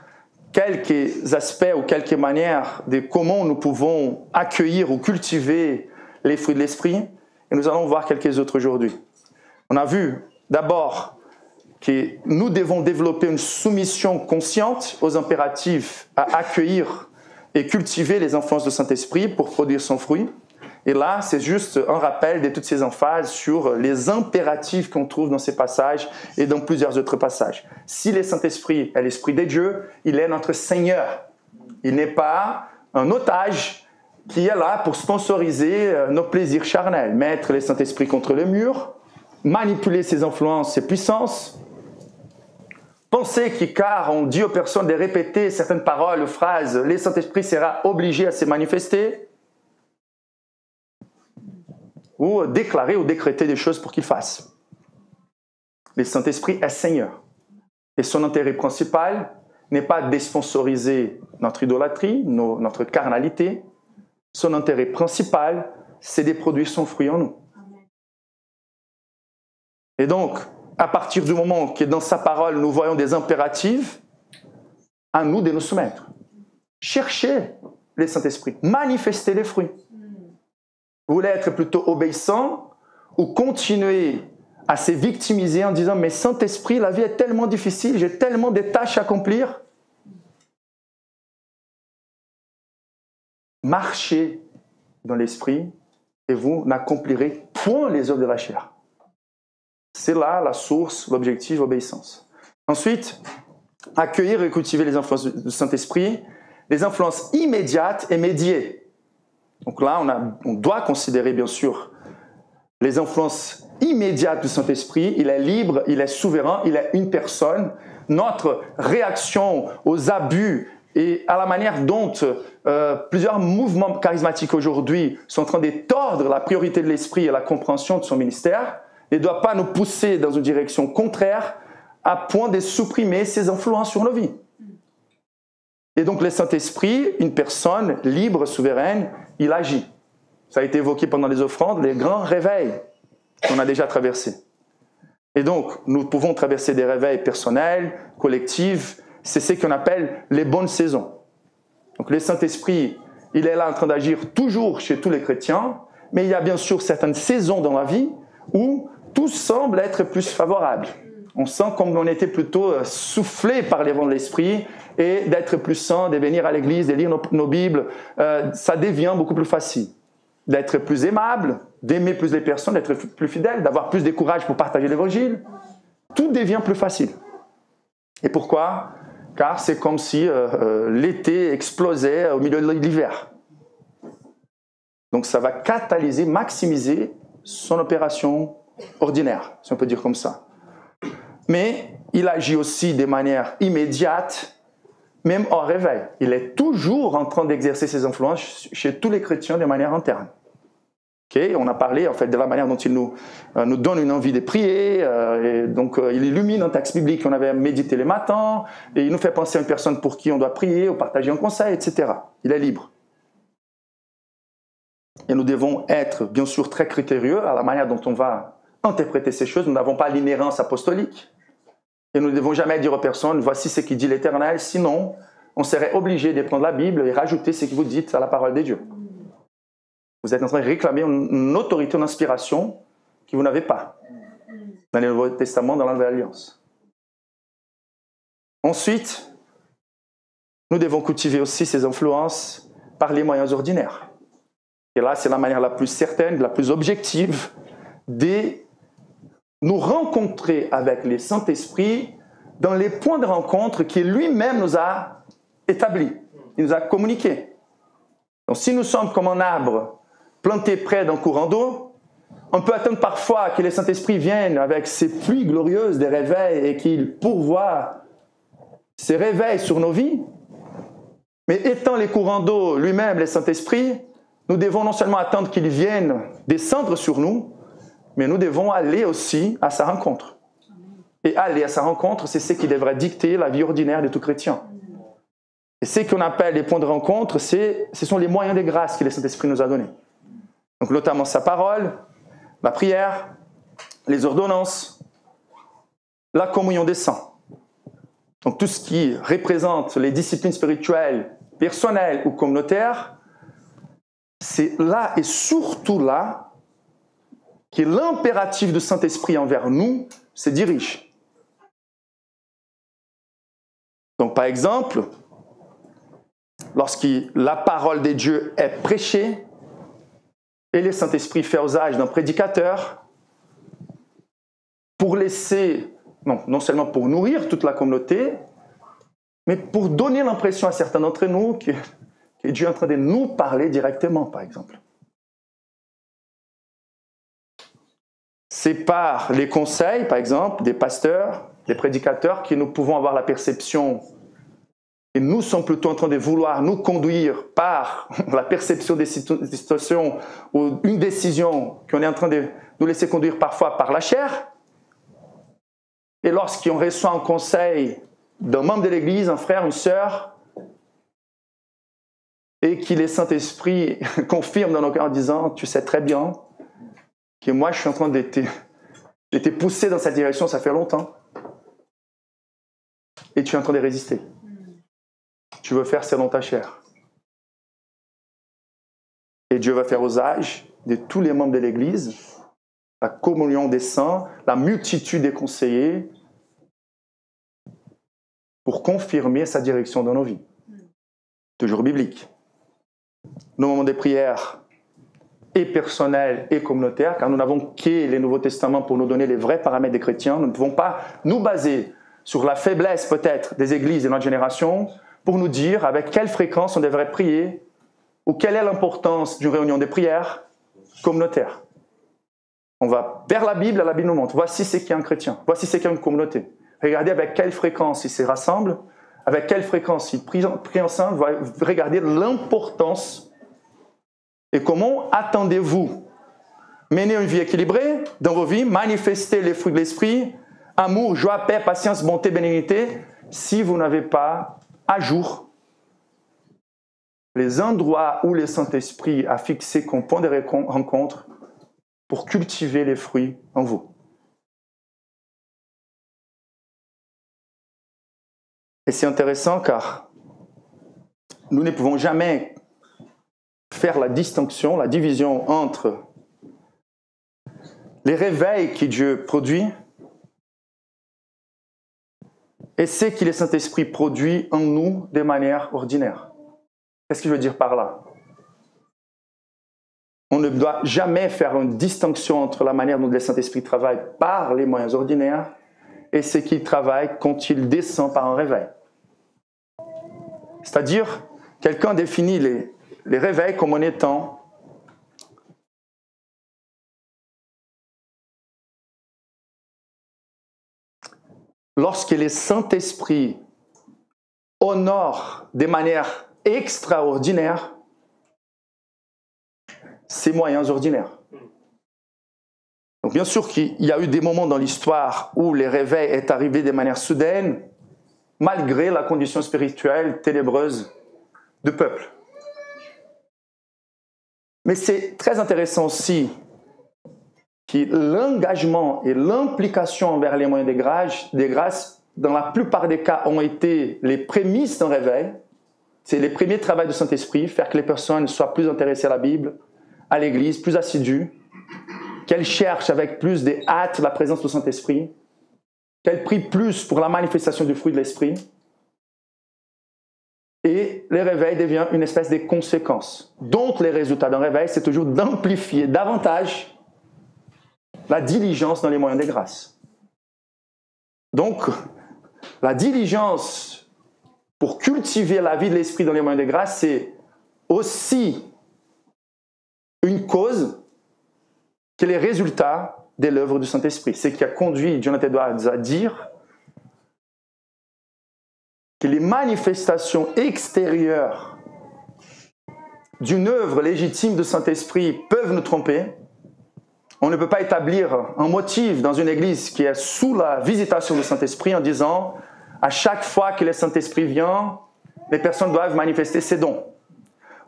quelques aspects ou quelques manières de comment nous pouvons accueillir ou cultiver les fruits de l'Esprit, et nous allons voir quelques autres aujourd'hui. On a vu d'abord que nous devons développer une soumission consciente aux impératifs à accueillir et cultiver les influences du Saint-Esprit pour produire son fruit. Et là, c'est juste un rappel de toutes ces emphases sur les impératifs qu'on trouve dans ces passages et dans plusieurs autres passages. Si le Saint-Esprit est l'Esprit de Dieu, il est notre Seigneur. Il n'est pas un otage qui est là pour sponsoriser nos plaisirs charnels, mettre le Saint-Esprit contre le mur, manipuler ses influences, ses puissances, penser que car on dit aux personnes de répéter certaines paroles ou phrases, le Saint-Esprit sera obligé à se manifester, ou déclarer ou décréter des choses pour qu'il fasse. Le Saint-Esprit est Seigneur. Et son intérêt principal n'est pas de sponsoriser notre idolâtrie, notre carnalité. Son intérêt principal, c'est de produire son fruit en nous. Et donc, à partir du moment que dans sa parole, nous voyons des impératifs, à nous de nous soumettre. Cherchez le Saint-Esprit, manifestez les fruits. Vous voulez être plutôt obéissant ou continuer à se victimiser en disant « Mais Saint-Esprit, la vie est tellement difficile, j'ai tellement de tâches à accomplir. » Marchez dans l'Esprit et vous n'accomplirez point les œuvres de la chair. C'est là la source, l'objectif, l'obéissance. Ensuite, accueillir et cultiver les influences du Saint-Esprit, les influences immédiates et médiées. Donc là, on doit considérer bien sûr les influences immédiates du Saint-Esprit. Il est libre, il est souverain, il est une personne. Notre réaction aux abus et à la manière dont plusieurs mouvements charismatiques aujourd'hui sont en train de tordre la priorité de l'Esprit et la compréhension de son ministère ne doit pas nous pousser dans une direction contraire à point de supprimer ses influences sur nos vies. Et donc le Saint-Esprit, une personne libre, souveraine, il agit. Ça a été évoqué pendant les offrandes, les grands réveils qu'on a déjà traversés. Et donc, nous pouvons traverser des réveils personnels, collectifs, c'est ce qu'on appelle les bonnes saisons. Donc le Saint-Esprit, il est là en train d'agir toujours chez tous les chrétiens, mais il y a bien sûr certaines saisons dans la vie où tout semble être plus favorable. On sent comme on était plutôt soufflé par les vents de l'Esprit et d'être plus saint, de venir à l'église, de lire nos Bibles, ça devient beaucoup plus facile. D'être plus aimable, d'aimer plus les personnes, d'être plus fidèle, d'avoir plus de courage pour partager l'Évangile. Tout devient plus facile. Et pourquoi ? Car c'est comme si l'été explosait au milieu de l'hiver. Donc ça va catalyser, maximiser son opération ordinaire, si on peut dire comme ça. Mais il agit aussi de manière immédiate, même hors réveil. Il est toujours en train d'exercer ses influences chez tous les chrétiens de manière interne. Okay? On a parlé en fait de la manière dont il nous donne une envie de prier, et donc il illumine un texte biblique qu'on avait médité les matins, et il nous fait penser à une personne pour qui on doit prier ou partager un conseil, etc. Il est libre. Et nous devons être bien sûr très critérieux à la manière dont on va interpréter ces choses. Nous n'avons pas l'inhérence apostolique. Et nous ne devons jamais dire aux personnes, voici ce qui dit l'Éternel, sinon on serait obligé de prendre la Bible et rajouter ce que vous dites à la parole de Dieu. Vous êtes en train de réclamer une autorité, une inspiration que vous n'avez pas dans le Nouveau Testament, dans la Nouvelle Alliance. Ensuite, nous devons cultiver aussi ces influences par les moyens ordinaires. Et là, c'est la manière la plus certaine, la plus objective de nous rencontrer avec le Saint-Esprit dans les points de rencontre qu'il lui-même nous a établis, il nous a communiqués. Donc si nous sommes comme un arbre planté près d'un courant d'eau, on peut attendre parfois que le Saint-Esprit vienne avec ses pluies glorieuses des réveils et qu'il pourvoie ses réveils sur nos vies. Mais étant les courants d'eau lui-même, le Saint-Esprit, nous devons non seulement attendre qu'il vienne descendre sur nous, mais nous devons aller aussi à sa rencontre. Et aller à sa rencontre, c'est ce qui devrait dicter la vie ordinaire de tout chrétien. Et ce qu'on appelle les points de rencontre, ce sont les moyens de grâce que le Saint-Esprit nous a donnés. Donc notamment sa parole, la prière, les ordonnances, la communion des saints. Donc tout ce qui représente les disciplines spirituelles, personnelles ou communautaires, c'est là et surtout là que l'impératif du Saint-Esprit envers nous se dirige. Donc par exemple, lorsque la parole de Dieu est prêchée, et le Saint-Esprit fait usage d'un prédicateur pour laisser, non seulement pour nourrir toute la communauté, mais pour donner l'impression à certains d'entre nous que Dieu est en train de nous parler directement, par exemple. C'est par les conseils, par exemple, des pasteurs, des prédicateurs, que nous pouvons avoir la perception, et nous sommes plutôt en train de vouloir nous conduire par la perception des situations ou une décision qu'on est en train de nous laisser conduire parfois par la chair. Et lorsqu'on reçoit un conseil d'un membre de l'Église, un frère, une sœur, et que le Saint-Esprit confirme dans nos cœurs en disant « Tu sais très bien que moi je suis en train de te pousser dans cette direction, ça fait longtemps, et tu es en train de résister. Tu veux faire selon ta chair. » Et Dieu va faire usage de tous les membres de l'Église, la communion des saints, la multitude des conseillers, pour confirmer sa direction dans nos vies. Toujours biblique. Nos moments de prière, et personnels et communautaires, car nous n'avons que le Nouveau Testament pour nous donner les vrais paramètres des chrétiens. Nous ne pouvons pas nous baser sur la faiblesse peut-être des églises de notre génération pour nous dire avec quelle fréquence on devrait prier ou quelle est l'importance d'une réunion de prière communautaire. On va vers la Bible nous montre. Voici ce qu'est un chrétien. Voici ce qu'est une communauté. Regardez avec quelle fréquence ils se rassemblent, avec quelle fréquence ils prient ensemble. Regardez l'importance et comment attendez-vous mener une vie équilibrée dans vos vies, manifester les fruits de l'esprit, amour, joie, paix, patience, bonté, bénignité, si vous n'avez pas à jour les endroits où le Saint-Esprit a fixé comme point de rencontre pour cultiver les fruits en vous. Et c'est intéressant car nous ne pouvons jamais faire la distinction, la division entre les réveils que Dieu produit et ce que le Saint-Esprit produit en nous de manière ordinaire. Qu'est-ce que je veux dire par là? On ne doit jamais faire une distinction entre la manière dont le Saint-Esprit travaille par les moyens ordinaires et ce qu'il travaille quand il descend par un réveil. C'est-à-dire, quelqu'un définit les réveils comme en étant lorsque le Saint-Esprit honore de manière extraordinaire ses moyens ordinaires. Donc bien sûr qu'il y a eu des moments dans l'histoire où le réveil est arrivé de manière soudaine, malgré la condition spirituelle ténébreuse du peuple. Mais c'est très intéressant aussi que l'engagement et l'implication envers les moyens des grâces, dans la plupart des cas, ont été les prémices d'un réveil. C'est les premiers travaux du Saint-Esprit, faire que les personnes soient plus intéressées à la Bible, à l'Église, plus assidues, qu'elles cherchent avec plus de hâte la présence du Saint-Esprit, qu'elles prient plus pour la manifestation du fruit de l'Esprit. Et le réveil devient une espèce de conséquence. Donc, les résultats d'un réveil, c'est toujours d'amplifier davantage la diligence dans les moyens des grâces. Donc, la diligence pour cultiver la vie de l'esprit dans les moyens des grâces, c'est aussi une cause que les résultats de l'œuvre du Saint-Esprit. C'est ce qui a conduit Jonathan Edwards à dire que les manifestations extérieures d'une œuvre légitime du Saint-Esprit peuvent nous tromper. On ne peut pas établir un motif dans une église qui est sous la visitation du Saint-Esprit en disant à chaque fois que le Saint-Esprit vient, les personnes doivent manifester ses dons.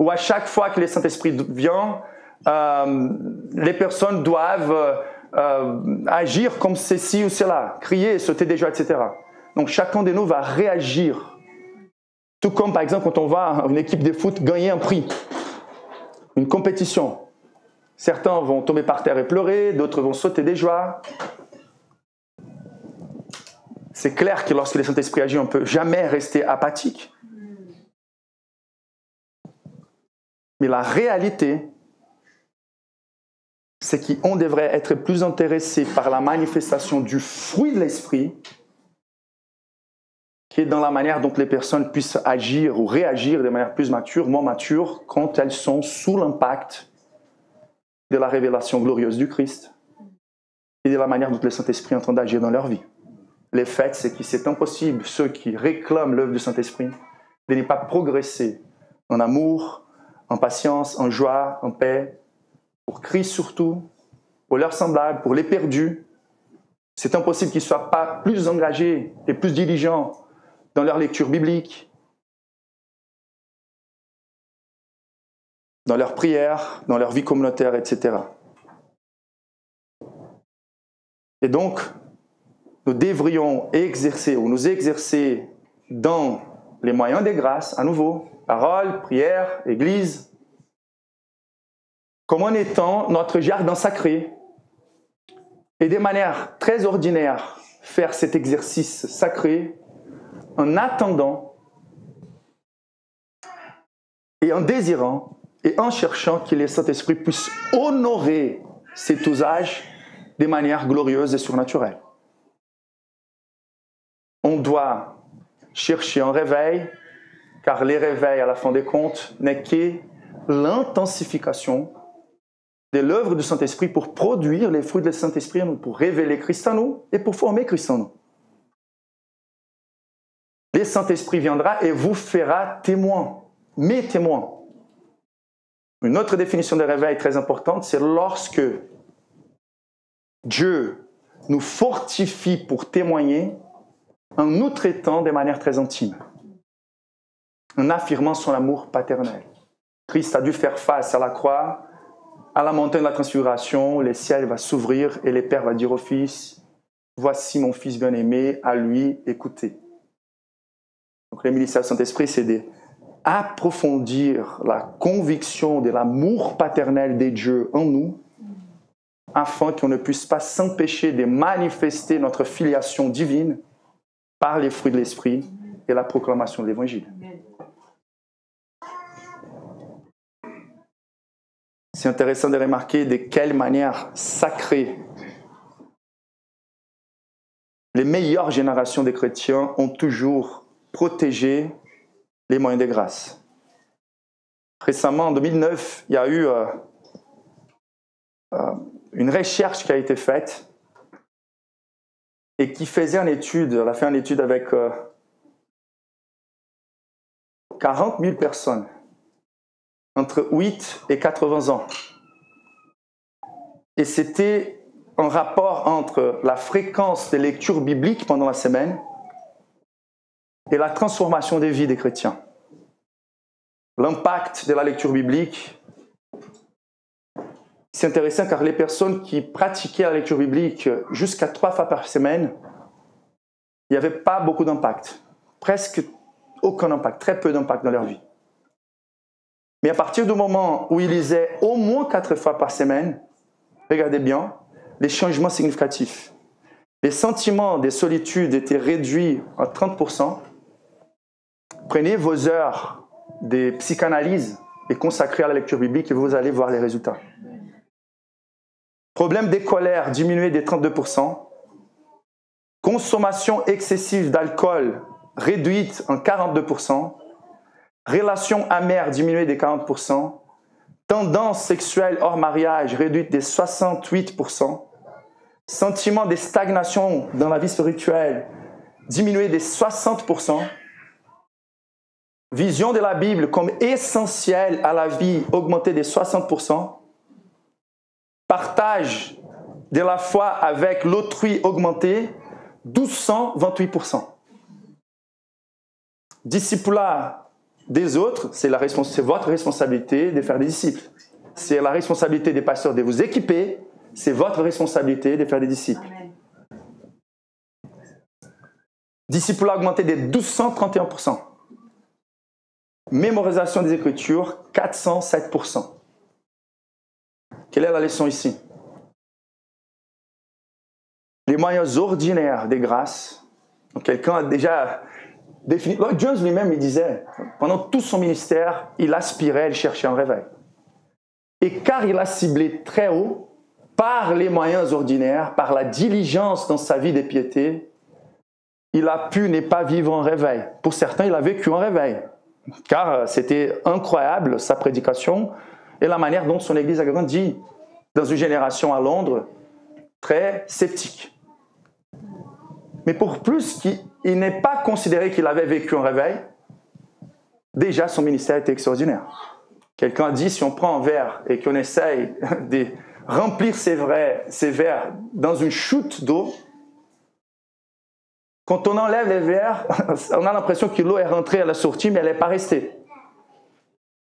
Ou à chaque fois que le Saint-Esprit vient, les personnes doivent agir comme ceci ou cela, crier, sauter des joies, etc. Donc chacun de nous va réagir. Tout comme par exemple quand on va à une équipe de foot gagner un prix, une compétition. Certains vont tomber par terre et pleurer, d'autres vont sauter des joies. C'est clair que lorsque le Saint-Esprit agit, on ne peut jamais rester apathique. Mais la réalité, c'est qu'on devrait être plus intéressé par la manifestation du fruit de l'esprit que dans la manière dont les personnes puissent agir ou réagir de manière plus mature, moins mature, quand elles sont sous l'impact de la révélation glorieuse du Christ et de la manière dont le Saint-Esprit est en train d'agir dans leur vie. Le fait, c'est que c'est impossible, ceux qui réclament l'œuvre du Saint-Esprit, de ne pas progresser en amour, en patience, en joie, en paix, pour Christ surtout, pour leurs semblables, pour les perdus. C'est impossible qu'ils ne soient pas plus engagés et plus diligents dans leur lecture biblique, dans leurs prières, dans leur vie communautaire, etc. Et donc, nous devrions exercer ou nous exercer dans les moyens des grâces, à nouveau, parole, prière, église, comme en étant notre jardin sacré, et de manière très ordinaire, faire cet exercice sacré en attendant et en désirant et en cherchant que le Saint-Esprit puisse honorer cet usage de manière glorieuse et surnaturelle. On doit chercher un réveil, car les réveils, à la fin des comptes, n'est que l'intensification de l'œuvre du Saint-Esprit pour produire les fruits du Saint-Esprit en nous, pour révéler Christ en nous et pour former Christ en nous. Le Saint-Esprit viendra et vous fera témoin, mes témoins. Une autre définition de réveil très importante, c'est lorsque Dieu nous fortifie pour témoigner en nous traitant de manière très intime, en affirmant son amour paternel. Christ a dû faire face à la croix, à la montagne de la transfiguration, le ciel va s'ouvrir et le Père va dire au Fils, « Voici mon Fils bien-aimé, à lui écoutez. » Donc le ministère du Saint-Esprit, c'est d'approfondir la conviction de l'amour paternel de Dieu en nous, afin qu'on ne puisse pas s'empêcher de manifester notre filiation divine par les fruits de l'Esprit et la proclamation de l'Évangile. C'est intéressant de remarquer de quelle manière sacrée les meilleures générations des chrétiens ont toujours protégé les moyens de grâce. Récemment, en 2009, il y a eu une recherche qui a été faite et qui faisait une étude, elle a fait une étude avec 40 000 personnes entre 8 et 80 ans. Et c'était un rapport entre la fréquence des lectures bibliques pendant la semaine et la transformation des vies des chrétiens. L'impact de la lecture biblique, c'est intéressant car les personnes qui pratiquaient la lecture biblique jusqu'à 3 fois par semaine, il n'y avait pas beaucoup d'impact. Presque aucun impact, très peu d'impact dans leur vie. Mais à partir du moment où ils lisaient au moins 4 fois par semaine, regardez bien, les changements significatifs. Les sentiments de solitude étaient réduits à 30%. Prenez vos heures de psychanalyse et consacrez à la lecture biblique et vous allez voir les résultats. Problème des colères diminué de 32%. Consommation excessive d'alcool réduite en 42%. Relations amères diminuées de 40%. Tendance sexuelle hors mariage réduite de 68%. Sentiment de stagnation dans la vie spirituelle diminué de 60%. Vision de la Bible comme essentielle à la vie augmentée de 60%. Partage de la foi avec l'autrui augmenté 1228%. Discipulat des autres, c'est votre responsabilité de faire des disciples. C'est la responsabilité des pasteurs de vous équiper, c'est votre responsabilité de faire des disciples. Discipulat augmenté de 1231%. Mémorisation des Écritures, 407%. Quelle est la leçon ici? Les moyens ordinaires des grâces. Quelqu'un a déjà défini. Lloyd Jones lui-même, il disait, pendant tout son ministère, il aspirait, il cherchait un réveil. Et car il a ciblé très haut, par les moyens ordinaires, par la diligence dans sa vie de piété, il a pu ne pas vivre en réveil. Pour certains, il a vécu en réveil, car c'était incroyable sa prédication et la manière dont son Église a grandi dans une génération à Londres très sceptique. Mais pour plus qu'il n'est pas considéré qu'il avait vécu en réveil, déjà son ministère était extraordinaire. Quelqu'un a dit, si on prend un verre et qu'on essaye de remplir ces verres dans une chute d'eau, quand on enlève les verres, on a l'impression que l'eau est rentrée à la sortie, mais elle n'est pas restée.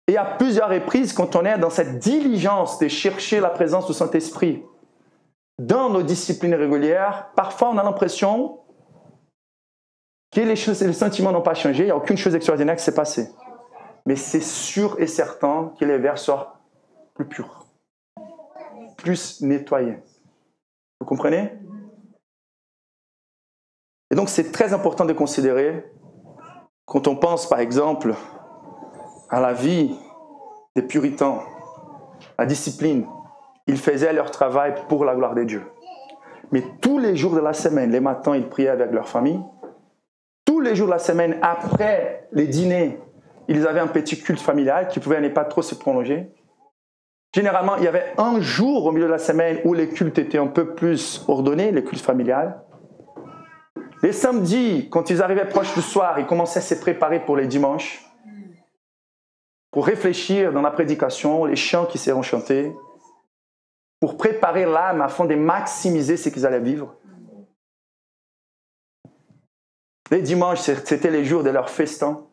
Et à plusieurs reprises, quand on est dans cette diligence de chercher la présence du Saint-Esprit dans nos disciplines régulières, parfois on a l'impression que les sentiments n'ont pas changé, il n'y a aucune chose extraordinaire qui s'est passée. Mais c'est sûr et certain que les verres sortent plus purs, plus nettoyés. Vous comprenez? Et donc c'est très important de considérer, quand on pense par exemple à la vie des puritains, la discipline, ils faisaient leur travail pour la gloire de Dieu. Mais tous les jours de la semaine, les matins, ils priaient avec leur famille. Tous les jours de la semaine, après les dîners, ils avaient un petit culte familial qui pouvait ne pas trop se prolonger. Généralement, il y avait un jour au milieu de la semaine où les cultes étaient un peu plus ordonnés, les cultes familiales. Les samedis, quand ils arrivaient proche du soir, ils commençaient à se préparer pour les dimanches, pour réfléchir dans la prédication, les chants qui seront chantés, pour préparer l'âme afin de maximiser ce qu'ils allaient vivre. Les dimanches, c'était les jours de leur festin.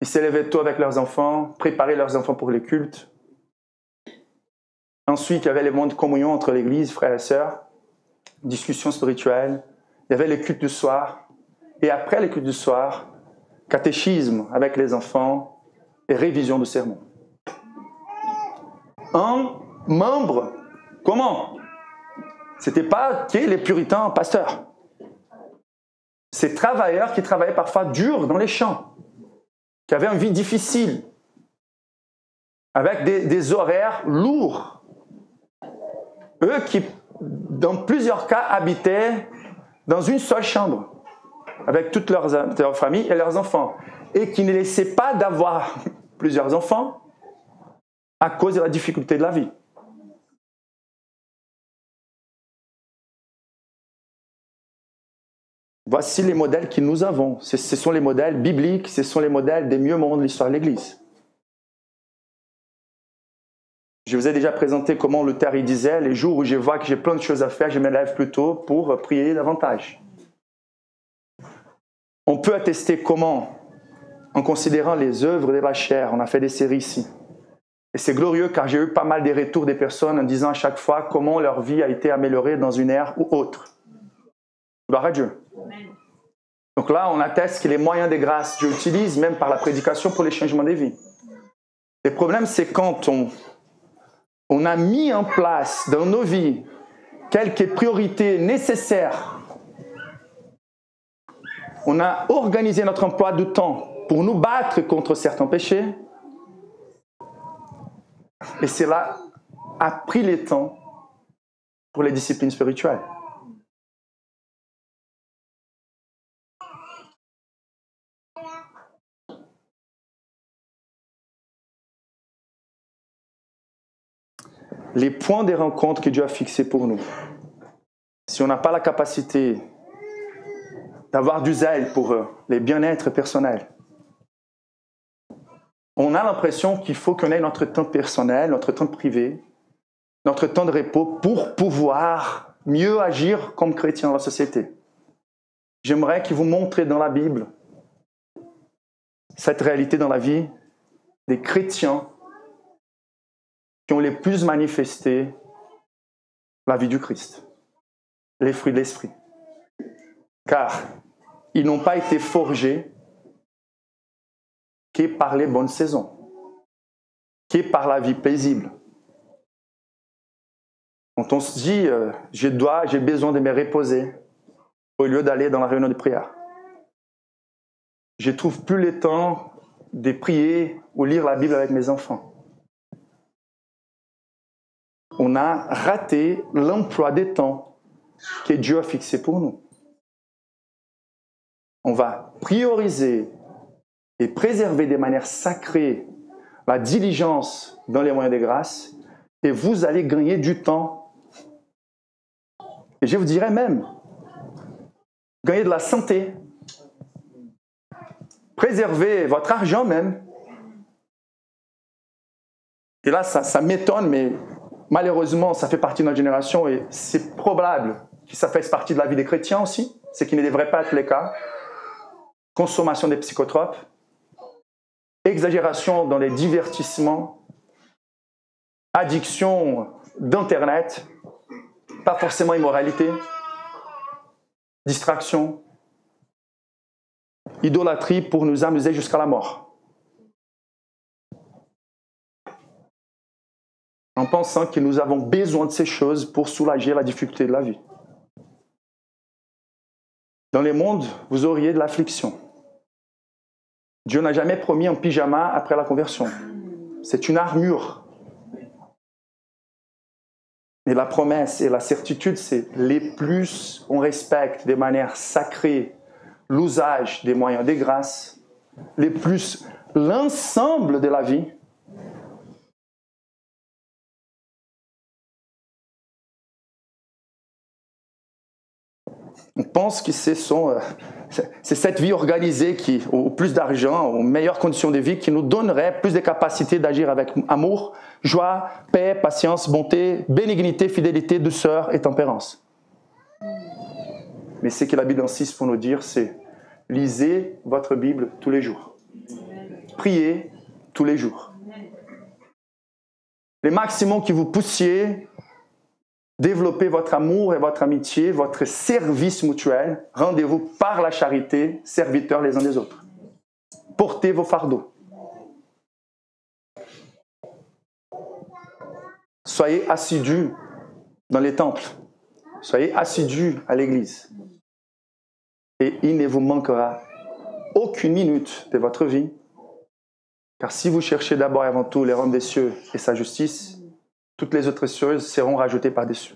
Ils se levaient tôt avec leurs enfants, préparaient leurs enfants pour les cultes. Ensuite, il y avait les moments de communion entre l'église, frères et sœurs, discussions spirituelles. Il y avait les cultes du soir. Et après les cultes du soir, catéchisme avec les enfants et révision du sermon. Un membre, comment? C'était pas que les puritains pasteurs. Ces travailleurs qui travaillaient parfois dur dans les champs, qui avaient une vie difficile, avec des horaires lourds. Eux qui, dans plusieurs cas, habitaient dans une seule chambre, avec toutes leurs familles et leurs enfants, et qui ne laissaient pas d'avoir plusieurs enfants à cause de la difficulté de la vie. Voici les modèles que nous avons. Ce sont les modèles bibliques, ce sont les modèles des mieux moments de l'histoire de l'Église. Je vous ai déjà présenté comment Luther il disait, les jours où je vois que j'ai plein de choses à faire, je me lève plus tôt pour prier davantage. On peut attester comment, en considérant les œuvres de la chair, on a fait des séries ici. Et c'est glorieux car j'ai eu pas mal de retours des personnes en disant à chaque fois comment leur vie a été améliorée dans une ère ou autre. Gloire à Dieu. Donc là, on atteste que les moyens de grâce, Dieu utilise même par la prédication pour les changements des vies. Le problème, c'est quand on a mis en place dans nos vies quelques priorités nécessaires. On a organisé notre emploi du temps pour nous battre contre certains péchés. Et cela a pris le temps pour les disciplines spirituelles. Les points des rencontres que Dieu a fixés pour nous. Si on n'a pas la capacité d'avoir du zèle pour les bien-être personnels, on a l'impression qu'il faut qu'on ait notre temps personnel, notre temps privé, notre temps de repos pour pouvoir mieux agir comme chrétien dans la société. J'aimerais que vous montrez dans la Bible cette réalité dans la vie des chrétiens qui ont les plus manifesté la vie du Christ, les fruits de l'esprit. Car ils n'ont pas été forgés que par les bonnes saisons, que par la vie paisible. Quand on se dit j'ai besoin de me reposer au lieu d'aller dans la réunion de prière, je ne trouve plus le temps de prier ou lire la Bible avec mes enfants. on a raté l'emploi des temps que Dieu a fixé pour nous. On va prioriser et préserver de manière sacrée la diligence dans les moyens de grâce et vous allez gagner du temps. Et je vous dirais même, gagner de la santé, préserver votre argent même. Et là, ça m'étonne, mais malheureusement, ça fait partie de notre génération et c'est probable que ça fasse partie de la vie des chrétiens aussi, ce qui ne devrait pas être le cas. Consommation des psychotropes, exagération dans les divertissements, addiction d'Internet, pas forcément immoralité, distraction, idolâtrie pour nous amuser jusqu'à la mort. En pensant que nous avons besoin de ces choses pour soulager la difficulté de la vie. Dans le monde, vous auriez de l'affliction. Dieu n'a jamais promis un pyjama après la conversion. C'est une armure. Et la promesse et la certitude, c'est les plus on respecte de manière sacrée l'usage des moyens des grâces, les plus l'ensemble de la vie. On pense que c'est cette vie organisée qui, au plus d'argent, aux meilleures conditions de vie, qui nous donnerait plus de capacités d'agir avec amour, joie, paix, patience, bonté, bénignité, fidélité, douceur et tempérance. Mais ce que la Bible insiste pour nous dire, c'est lisez votre Bible tous les jours. Priez tous les jours. Le maximum que vous poussiez, développez votre amour et votre amitié, votre service mutuel. Rendez-vous par la charité, serviteurs les uns des autres. Portez vos fardeaux. Soyez assidus dans les temples. Soyez assidus à l'église. Et il ne vous manquera aucune minute de votre vie. Car si vous cherchez d'abord et avant tout les royaumes des cieux et sa justice, toutes les autres choses seront rajoutées par-dessus.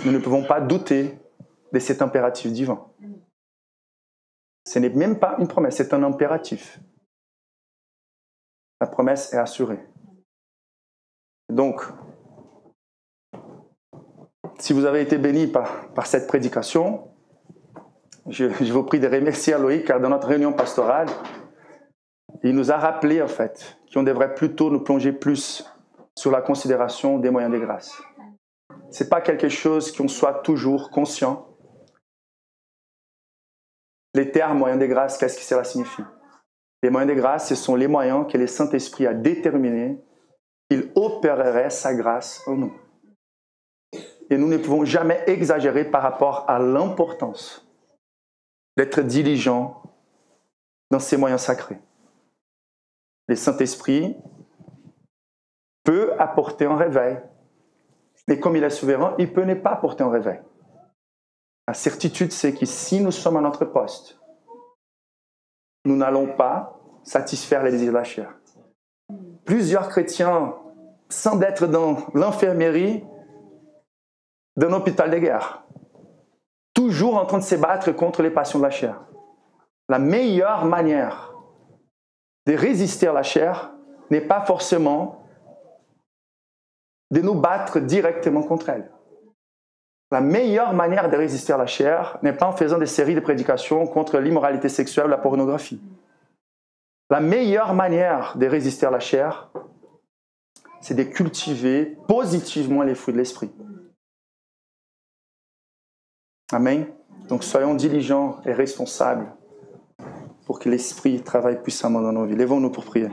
Nous ne pouvons pas douter de cet impératif divin. Ce n'est même pas une promesse, c'est un impératif. La promesse est assurée. Donc, si vous avez été béni par cette prédication, je vous prie de remercier Loïc, car dans notre réunion pastorale, il nous a rappelé en fait qu'on devrait plutôt nous plonger plus sur la considération des moyens de grâce. Ce n'est pas quelque chose qu'on soit toujours conscient. Les termes moyens de grâce, qu'est-ce que cela signifie? Les moyens de grâce, ce sont les moyens que le Saint-Esprit a déterminés. Il opérerait sa grâce en nous. Et nous ne pouvons jamais exagérer par rapport à l'importance d'être diligent dans ces moyens sacrés. Le Saint-Esprit peut apporter un réveil. Mais comme il est souverain, il peut ne pas apporter un réveil. La certitude, c'est que si nous sommes à notre poste, nous n'allons pas satisfaire les désirs de la chair. Plusieurs chrétiens semblent être dans l'infirmerie d'un hôpital de guerre, toujours en train de se battre contre les passions de la chair. La meilleure manière de résister à la chair n'est pas forcément de nous battre directement contre elle. La meilleure manière de résister à la chair n'est pas en faisant des séries de prédications contre l'immoralité sexuelle ou la pornographie. La meilleure manière de résister à la chair, c'est de cultiver positivement les fruits de l'esprit. Amen. Donc soyons diligents et responsables pour que l'esprit travaille puissamment dans nos vies. Lèvons-nous pour prier.